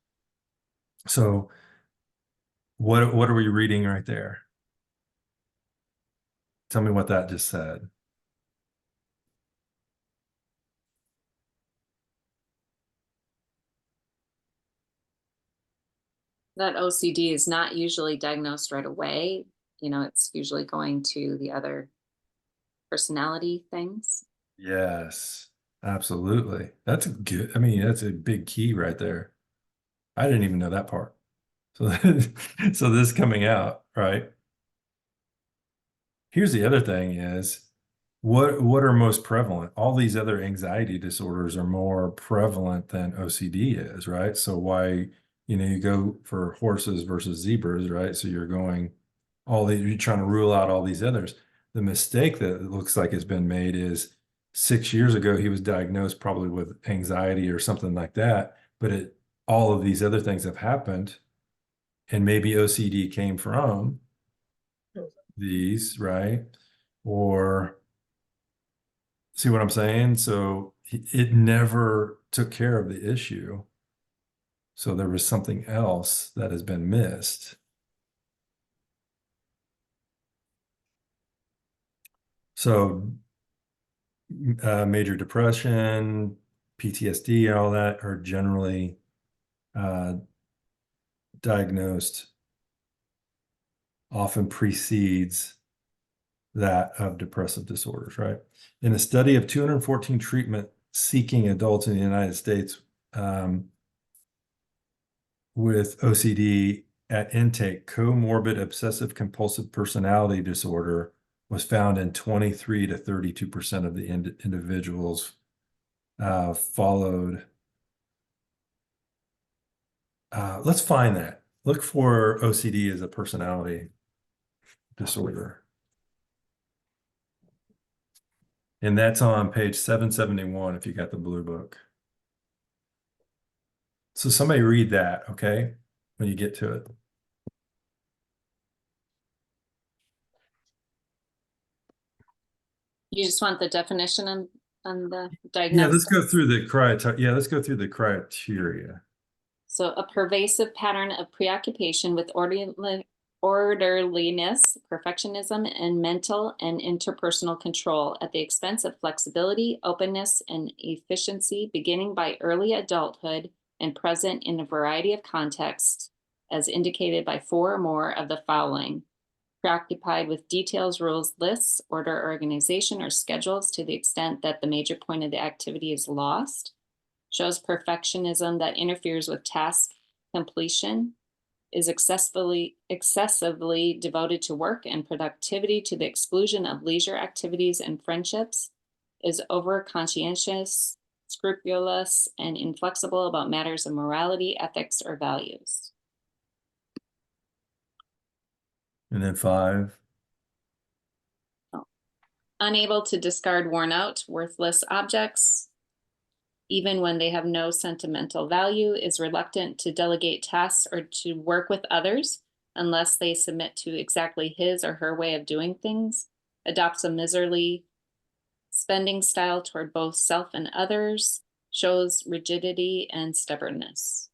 So what are we reading right there? Tell me what that just said. That OCD is not usually diagnosed right away. It's usually going to the other personality things. Yes, absolutely. That's good. I mean, that's a big key right there. I didn't even know that part. So, so this coming out, right? Here's the other thing is, what are most prevalent? All these other anxiety disorders are more prevalent than OCD is, right? So why, you go for horses versus zebras, right? So you're trying to rule out all these others. The mistake that it looks like has been made is 6 years ago, he was diagnosed probably with anxiety or something like that, but all of these other things have happened, and maybe OCD came from these, right? Or see what I'm saying? So it never took care of the issue. So there was something else that has been missed. So major depression, PTSD, and all that are generally diagnosed, often precedes that of depressive disorders, right? In a study of 214 treatment-seeking adults in the United States with OCD at intake, comorbid obsessive compulsive personality disorder was found in 23 to 32% of the individuals followed. Let's find that. Look for OCD as a personality disorder. And that's on page 771 if you got the blue book. So somebody read that, okay, when you get to it. You just want the definition on the Yeah, diagnosis? let's go through the criteria. Let's go through the criteria. So a pervasive pattern of preoccupation with orderliness, perfectionism, and mental and interpersonal control at the expense of flexibility, openness, and efficiency, beginning by early adulthood and present in a variety of contexts, as indicated by 4 or more of the following. Preoccupied with details, rules, lists, order, organization, or schedules to the extent that the major point of the activity is lost. Shows perfectionism that interferes with task completion. Is excessively devoted to work and productivity to the exclusion of leisure activities and friendships. Is over conscientious, scrupulous, and inflexible about matters of morality, ethics, or values. And then 5. Unable to discard worn out, worthless objects, even when they have no sentimental value, is reluctant to delegate tasks or to work with others unless they submit to exactly his or her way of doing things, adopts a miserly spending style toward both self and others, shows rigidity and stubbornness.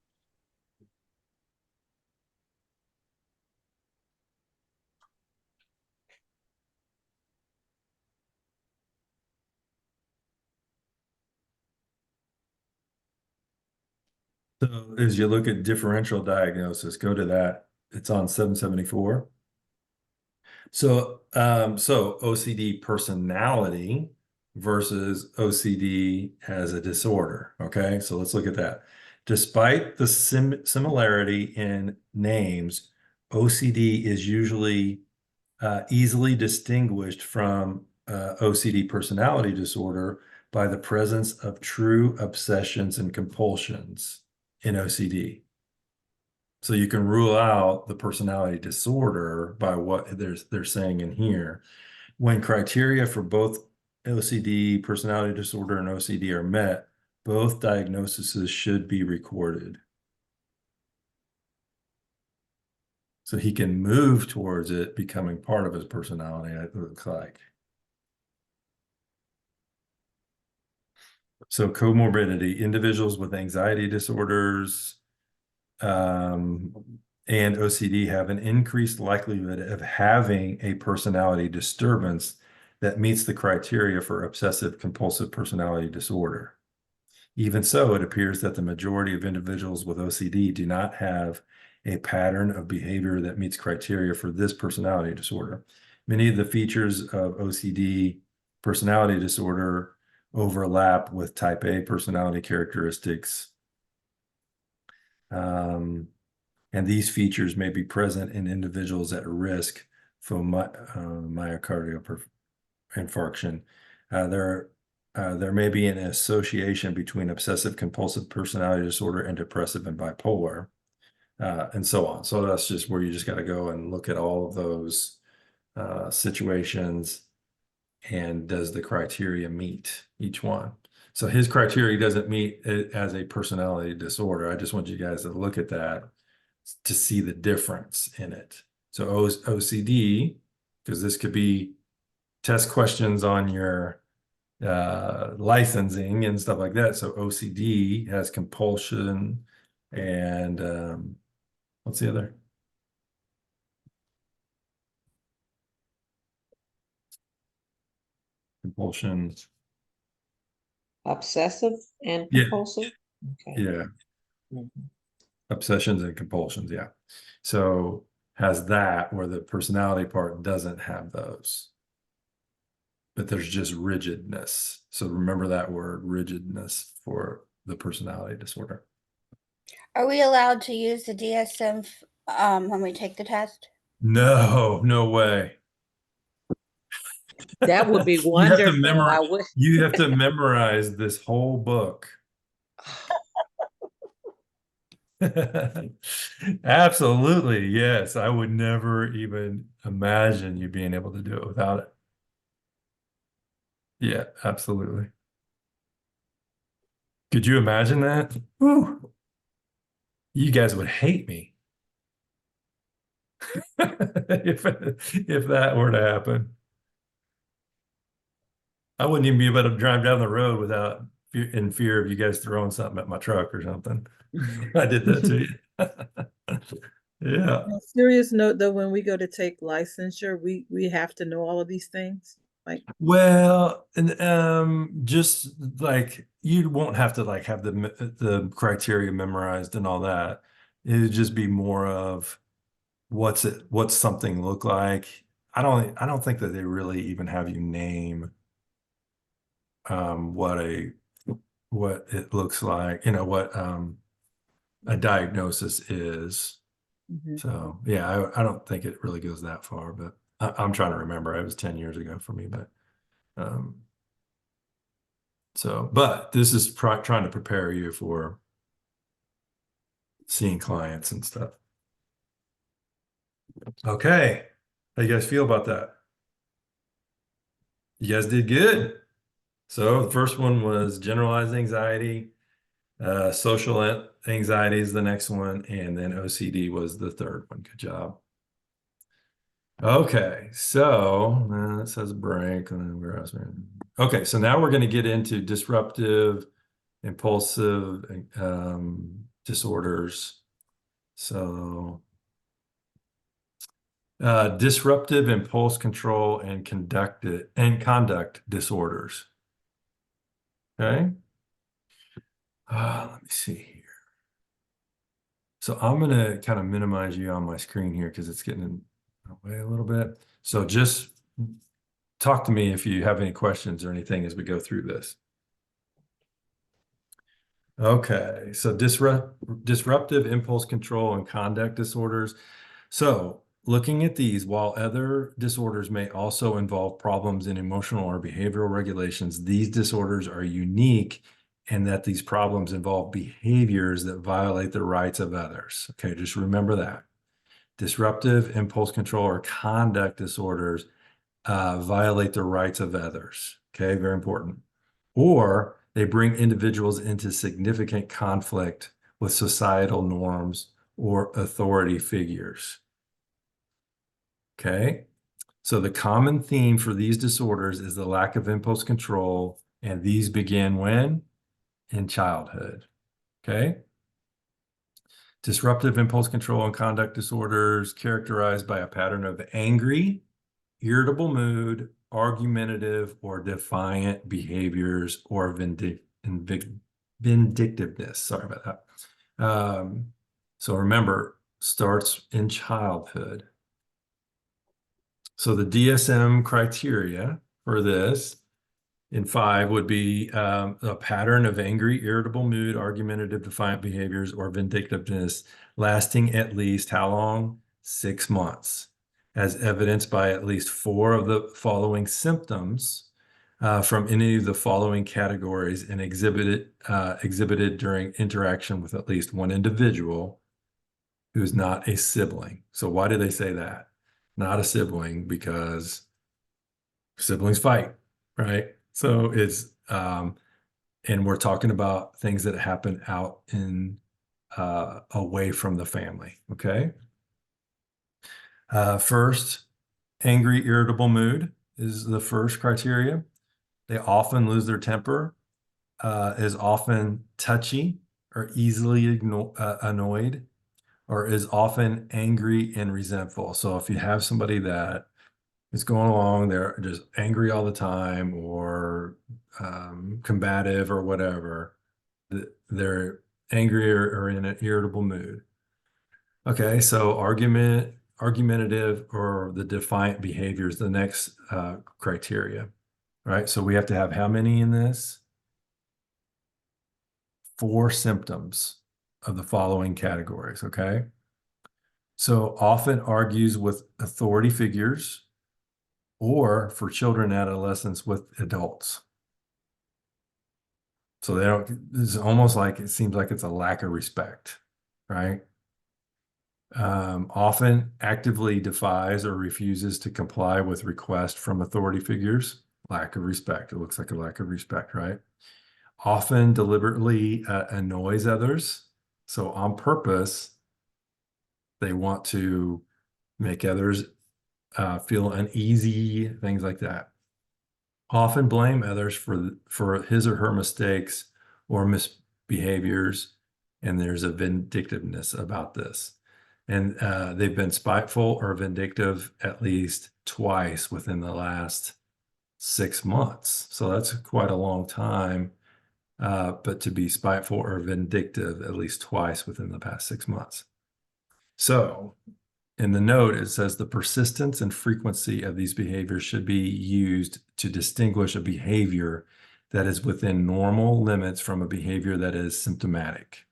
So as you look at differential diagnosis, go to that. It's on 774. So OCD personality versus OCD as a disorder. Okay, so let's look at that. Despite the similarity in names, OCD is usually easily distinguished from OCD personality disorder by the presence of true obsessions and compulsions in OCD. So you can rule out the personality disorder by what they're saying in here. When criteria for both OCD, personality disorder, and OCD are met, both diagnoses should be recorded. So he can move towards it becoming part of his personality, it looks like. So comorbidity, individuals with anxiety disorders and OCD have an increased likelihood of having a personality disturbance that meets the criteria for obsessive compulsive personality disorder. Even so, it appears that the majority of individuals with OCD do not have a pattern of behavior that meets criteria for this personality disorder. Many of the features of OCD personality disorder overlap with type A personality characteristics. And these features may be present in individuals at risk for myocardial infarction. There may be an association between obsessive compulsive personality disorder and depressive and bipolar, and so on. So that's just where you just got to go and look at all of those situations, and does the criteria meet each one? So his criteria doesn't meet it as a personality disorder. I just want you guys to look at that to see the difference in it. So OCD, because this could be test questions on your licensing and stuff like that. So OCD has compulsion and what's the other? Compulsion. Obsessive and Yeah. compulsive? Okay. Yeah. Mhm. Obsessions and compulsions. Yeah. So has that where the personality part doesn't have those. But there's just rigidness. So remember that word, rigidness, for the personality disorder. Are we allowed to use the DSM when we take the test? No, no way. That would be You have to wonderful. memorize- I wish. You have to memorize this whole book. Absolutely, yes. I would never even imagine you being able to do it without it. Yeah, absolutely. Could you imagine that? Whew. You guys would hate me if that were to happen. I wouldn't even be able to drive down the road without in fear of you guys throwing something at my truck or something. I did that to you. Yeah. On a serious note, though, when we go to take licensure, we have to know all of these things. Like, Well, and just like you won't have to like have the criteria memorized and all that. It'd just be more of what's something look like. I don't think that they really even have you name what it looks like, what a diagnosis is. mhm. So yeah, I don't think it really goes that far, but I'm trying to remember. It was 10 years ago for me, but but this is trying to prepare you for seeing clients and stuff. Okay. How you guys feel about that? You guys did good. So the first one was generalized anxiety, social anxiety is the next one, and then OCD was the third one. Good job. Okay, so it says break. And then where else? Okay, so now we're going to get into disruptive, impulsive disorders. So disruptive impulse control and conduct disorders. Okay. Let me see here. So I'm going to kind of minimize you on my screen here because it's getting in the way a little bit. So just talk to me if you have any questions or anything as we go through this. Okay, so disruptive impulse control and conduct disorders. So looking at these, while other disorders may also involve problems in emotional or behavioral regulations, these disorders are unique in that these problems involve behaviors that violate the rights of others. Okay, just remember that. Disruptive impulse control or conduct disorders violate the rights of others. Okay, very important. Or they bring individuals into significant conflict with societal norms or authority figures. Okay, so the common theme for these disorders is the lack of impulse control, and these begin when? In childhood. Okay. Disruptive impulse control and conduct disorders characterized by a pattern of angry, irritable mood, argumentative or defiant behaviors, or vindictiveness. Sorry about that. So remember, starts in childhood. So the DSM criteria for this in 5 would be a pattern of angry, irritable mood, argumentative, defiant behaviors, or vindictiveness lasting at least how long? 6 months, as evidenced by at least 4 of the following symptoms from any of the following categories and exhibited during interaction with at least one individual who is not a sibling. So why do they say that? Not a sibling, because siblings fight, right? So it's, and we're talking about things that happen out in, away from the family, okay? First, angry, irritable mood is the first criteria. They often lose their temper, is often touchy or easily annoyed, or is often angry and resentful. So if you have somebody that is going along, they're just angry all the time or combative or whatever, they're angry or in an irritable mood. Okay, so argumentative or the defiant behavior is the next criteria, right? So we have to have how many in this? 4 symptoms of the following categories, okay? So often argues with authority figures, or for children and adolescents with adults. So they don't, it's almost like it seems like it's a lack of respect, right? Often actively defies or refuses to comply with requests from authority figures. Lack of respect. It looks like a lack of respect, right? Often deliberately annoys others. So on purpose, they want to make others feel uneasy, things like that. Often blame others for his or her mistakes or misbehaviors, and there's a vindictiveness about this. And they've been spiteful or vindictive at least twice within the last 6 months. So that's quite a long time. But to be spiteful or vindictive at least twice within the past 6 months. So in the note, it says the persistence and frequency of these behaviors should be used to distinguish a behavior that is within normal limits from a behavior that is symptomatic.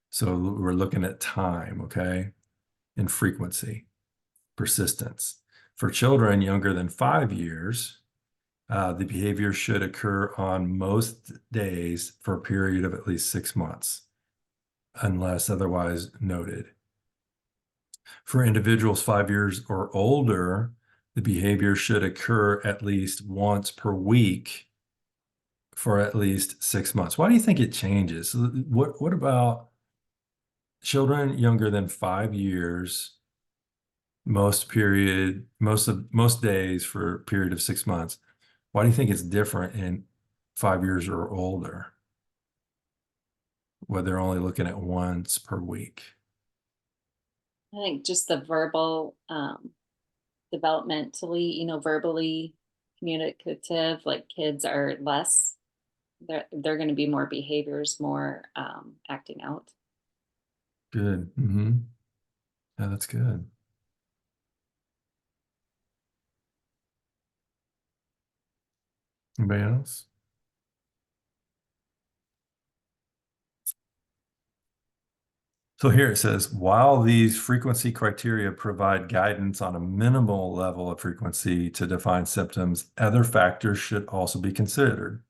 So we're looking at time, okay, and frequency, persistence. For children younger than 5 years, the behavior should occur on most days for a period of at least 6 months, unless otherwise noted. For individuals 5 years or older, the behavior should occur at least once per week for at least 6 months. Why do you think it changes? What about children younger than 5 years, most days for a period of 6 months? Why do you think it's different in 5 years or older, where they're only looking at once per week? I think just the verbal, developmentally, verbally communicative, like kids are less, they're going to be more behaviors, more acting out. Good. Yeah, that's good. Anybody else? So here it says, while these frequency criteria provide guidance on a minimal level of frequency to define symptoms, other factors should also be considered,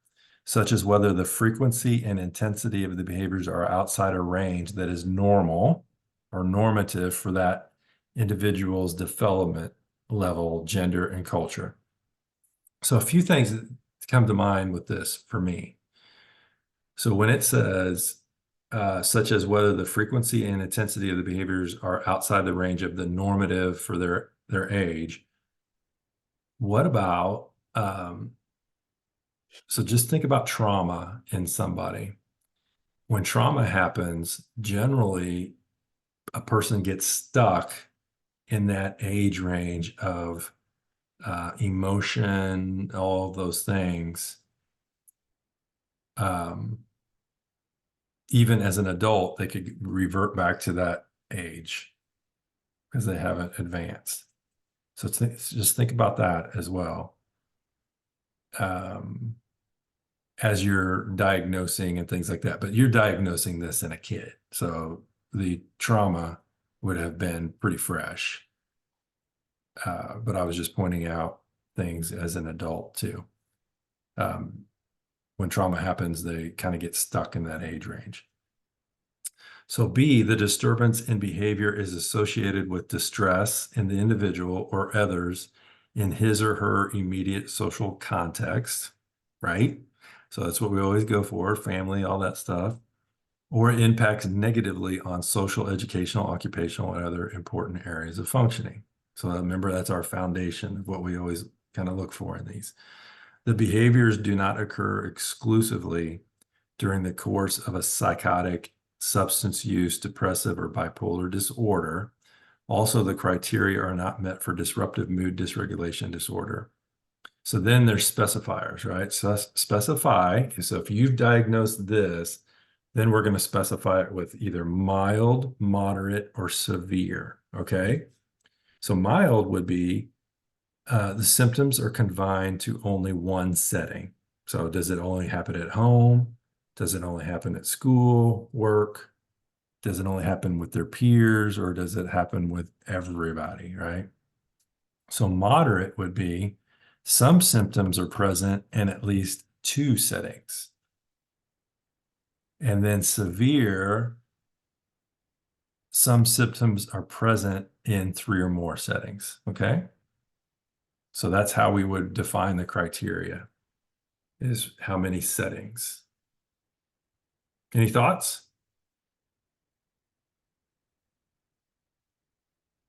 such as whether the frequency and intensity of the behaviors are outside a range that is normal or normative for that individual's development level, gender, and culture. So a few things that come to mind with this for me. So when it says, such as whether the frequency and intensity of the behaviors are outside the range of the normative for their age, what about, so just think about trauma in somebody. When trauma happens, generally a person gets stuck in that age range of emotion, all of those things. Even as an adult, they could revert back to that age because they haven't advanced. So just think about that as well. As you're diagnosing and things like that, but you're diagnosing this in a kid. So the trauma would have been pretty fresh. But I was just pointing out things as an adult too. When trauma happens, they kind of get stuck in that age range. So B, the disturbance in behavior is associated with distress in the individual or others in his or her immediate social context, right? So that's what we always go for, family, all that stuff. Or it impacts negatively on social, educational, occupational, and other important areas of functioning. So remember, that's our foundation of what we always kind of look for in these. The behaviors do not occur exclusively during the course of a psychotic, substance use, depressive, or bipolar disorder. Also, the criteria are not met for disruptive mood dysregulation disorder. So then there's specifiers, right? So specify, so if you've diagnosed this, then we're going to specify it with either mild, moderate, or severe, okay? So mild would be the symptoms are confined to only one setting. So does it only happen at home? Does it only happen at school, work? Does it only happen with their peers, or does it happen with everybody, right? So moderate would be some symptoms are present in at least 2 settings. And then severe, some symptoms are present in 3 or more settings, okay? So that's how we would define the criteria, is how many settings. Any thoughts?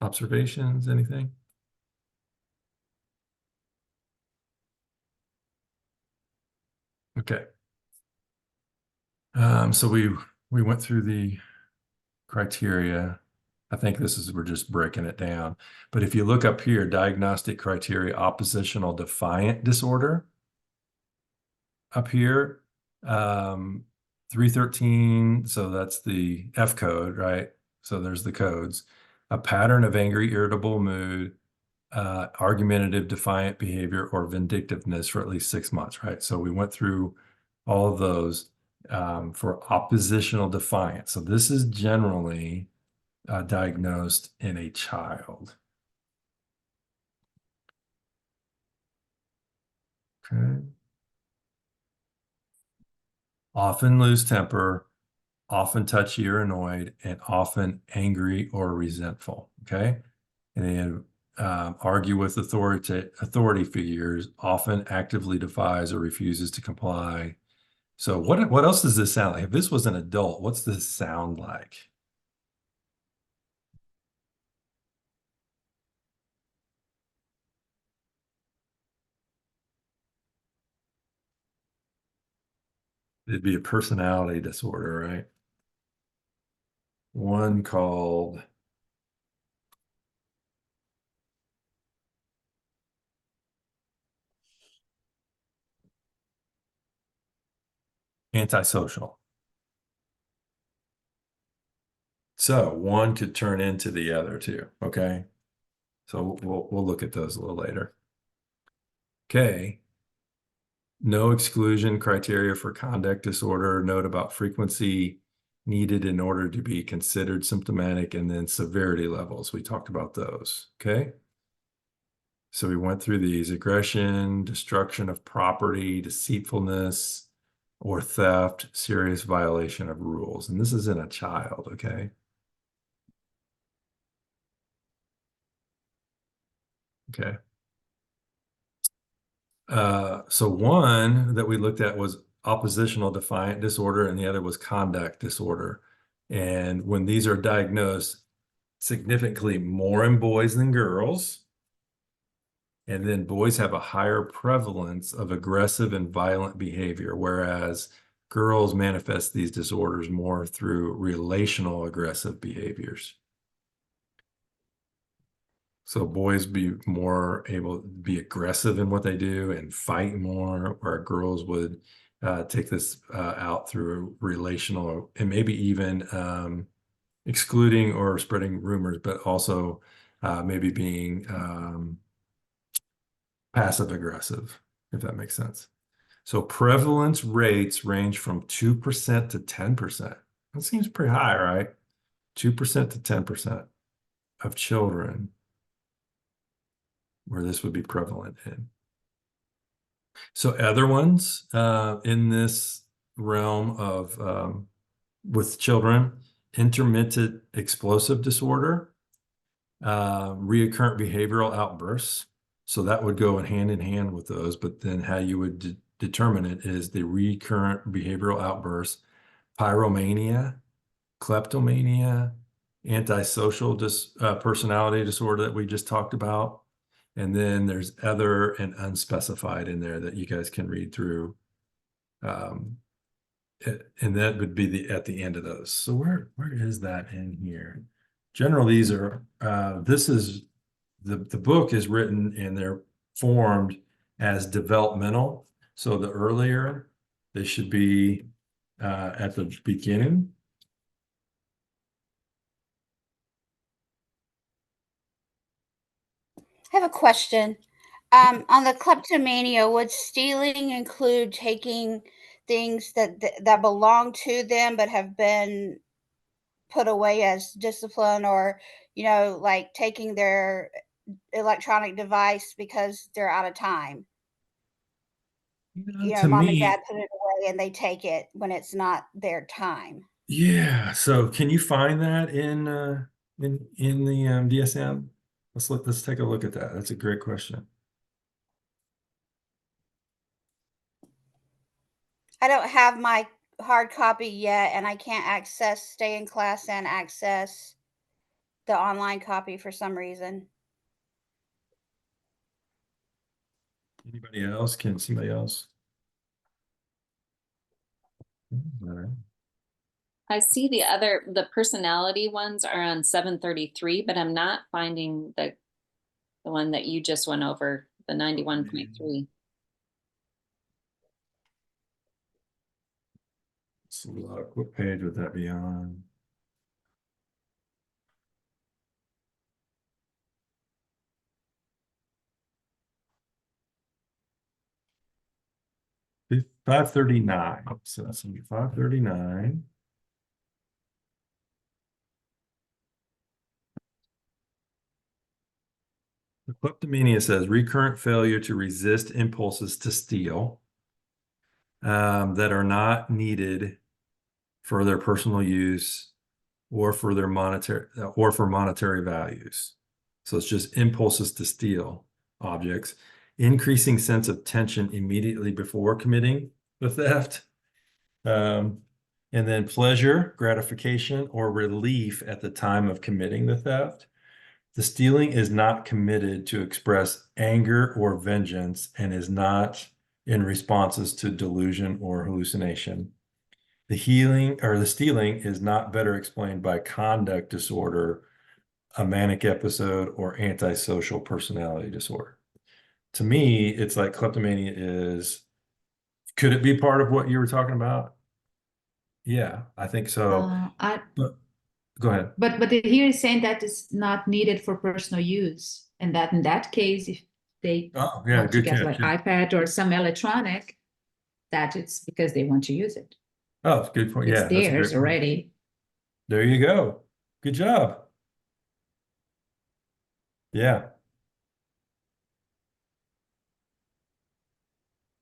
Observations, anything? Okay. So we went through the criteria. I think we're just breaking it down. But if you look up here, diagnostic criteria, oppositional defiant disorder, up here, 313, so that's the F code, right? So there's the codes. A pattern of angry, irritable mood, argumentative, defiant behavior, or vindictiveness for at least 6 months, right? So we went through all of those for oppositional defiance. So this is generally diagnosed in a child. Okay. Often lose temper, often touchy or annoyed, and often angry or resentful. Okay. And then argue with authority figures, often actively defies or refuses to comply. So what else does this sound like? If this was an adult, what's this sound like? It'd be a personality disorder, right? One called antisocial. So one could turn into the other two, okay? So we'll look at those a little later. Okay. No exclusion criteria for conduct disorder. Note about frequency needed in order to be considered symptomatic, and then severity levels. We talked about those, okay? So we went through these: aggression, destruction of property, deceitfulness, or theft, serious violation of rules. And this is in a child, okay? Okay. So one that we looked at was oppositional defiant disorder, and the other was conduct disorder. And when these are diagnosed, significantly more in boys than girls. And then boys have a higher prevalence of aggressive and violent behavior, whereas girls manifest these disorders more through relational aggressive behaviors. So boys be more able to be aggressive in what they do and fight more, where girls would take this out through relational and maybe even excluding or spreading rumors, but also maybe being passive aggressive, if that makes sense. So prevalence rates range from 2% to 10%. That seems pretty high, right? 2% to 10% of children where this would be prevalent in. So other ones in this realm of with children: intermittent explosive disorder, reoccurrent behavioral outbursts. So that would go hand in hand with those, but then how you would determine it is the recurrent behavioral outbursts: pyromania, kleptomania, antisocial personality disorder that we just talked about. And then there's other and unspecified in there that you guys can read through. And that would be at the end of those. So where is that in here? Generally, these are, this is, the book is written and they're formed as developmental. So the earlier, they should be at the beginning. I have a question. On the kleptomania, would stealing include taking things that belong to them but have been put away as discipline, or like taking their electronic device because they're out of time? To Mom and me, dad put it away and they take it when it's not their time. yeah. So can you find that in the DSM? Let's take a look at that. That's a great question. I don't have my hard copy yet, and I can't stay in class and access the online copy for some reason. Anybody else? Can somebody else? All right. I see the personality ones are on 733, but I'm not finding the one that you just went over, the 91.3. So what page would that be on? It's 539. So that's gonna be 539. The kleptomania says recurrent failure to resist impulses to steal that are not needed for their personal use or for their monetary values. So it's just impulses to steal objects, increasing sense of tension immediately before committing the theft. And then pleasure, gratification, or relief at the time of committing the theft. The stealing is not committed to express anger or vengeance and is not in responses to delusion or hallucination. The stealing is not better explained by conduct disorder, a manic episode, or antisocial personality disorder. To me, it's like kleptomania could it be part of what you were talking about? Yeah, I think so. But go ahead. But here is saying that it's not needed for personal use, and that in that case, if they Oh, yeah, want to good get catch. like Yeah. iPad or some electronic, that it's because they want to use it. Oh, it's a good point. It's Yeah, that's a great theirs point. already. There you go. Good job. Yeah.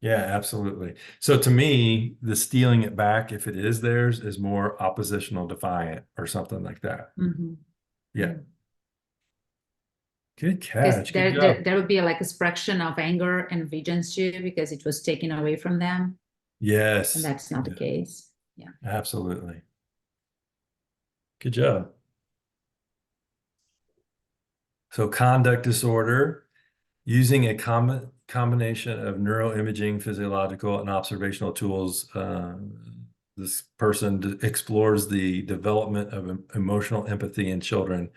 Yeah, absolutely. So to me, the stealing it back, if it is theirs, is more oppositional defiant or something like that. Mhm. Yeah. Good Because catch. Good job. there would be like expression of anger and vengeance too, because it was taken away from them, Yes. and that's not the Yeah, case. Yeah. absolutely. Good job. So conduct disorder, using a combination of neuroimaging, physiological, and observational tools. This person explores the development of emotional empathy in children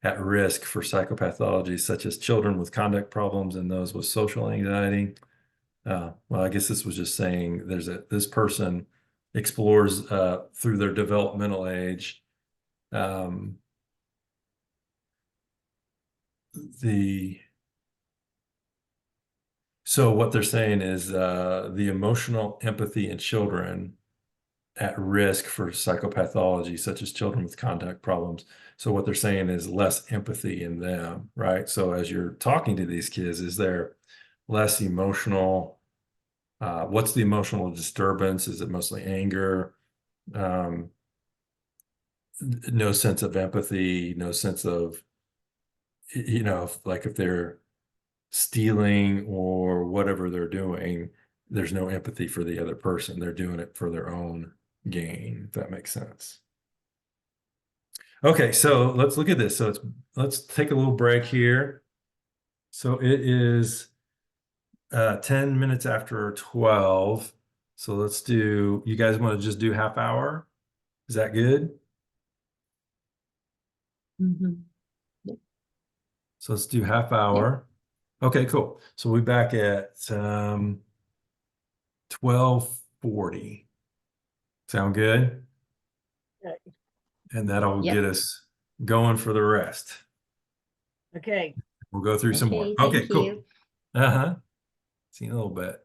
at risk for psychopathology, such as children with conduct problems and those with social anxiety. Well, I guess this was just saying this person explores through their developmental age so what they're saying is the emotional empathy in children at risk for psychopathology, such as children with conduct problems. So what they're saying is less empathy in them, right? So as you're talking to these kids, is there less emotional? What's the emotional disturbance? Is it mostly anger? No sense of empathy, no sense of, like if they're stealing or whatever they're doing, there's no empathy for the other person. They're doing it for their own gain, if that makes sense. Okay, so let's look at this. So let's take a little break here. So it is 10 minutes after 12. So you guys want to just do half hour? Is that good? Mhm. So let's do half hour. Okay, cool. So we'll be back at 12:40. Sound good? Okay. And that'll Yep. get us going for the rest. Okay. We'll go through some more. Okay, Okay, thank cool. you. Uh-huh. See you in a little bit.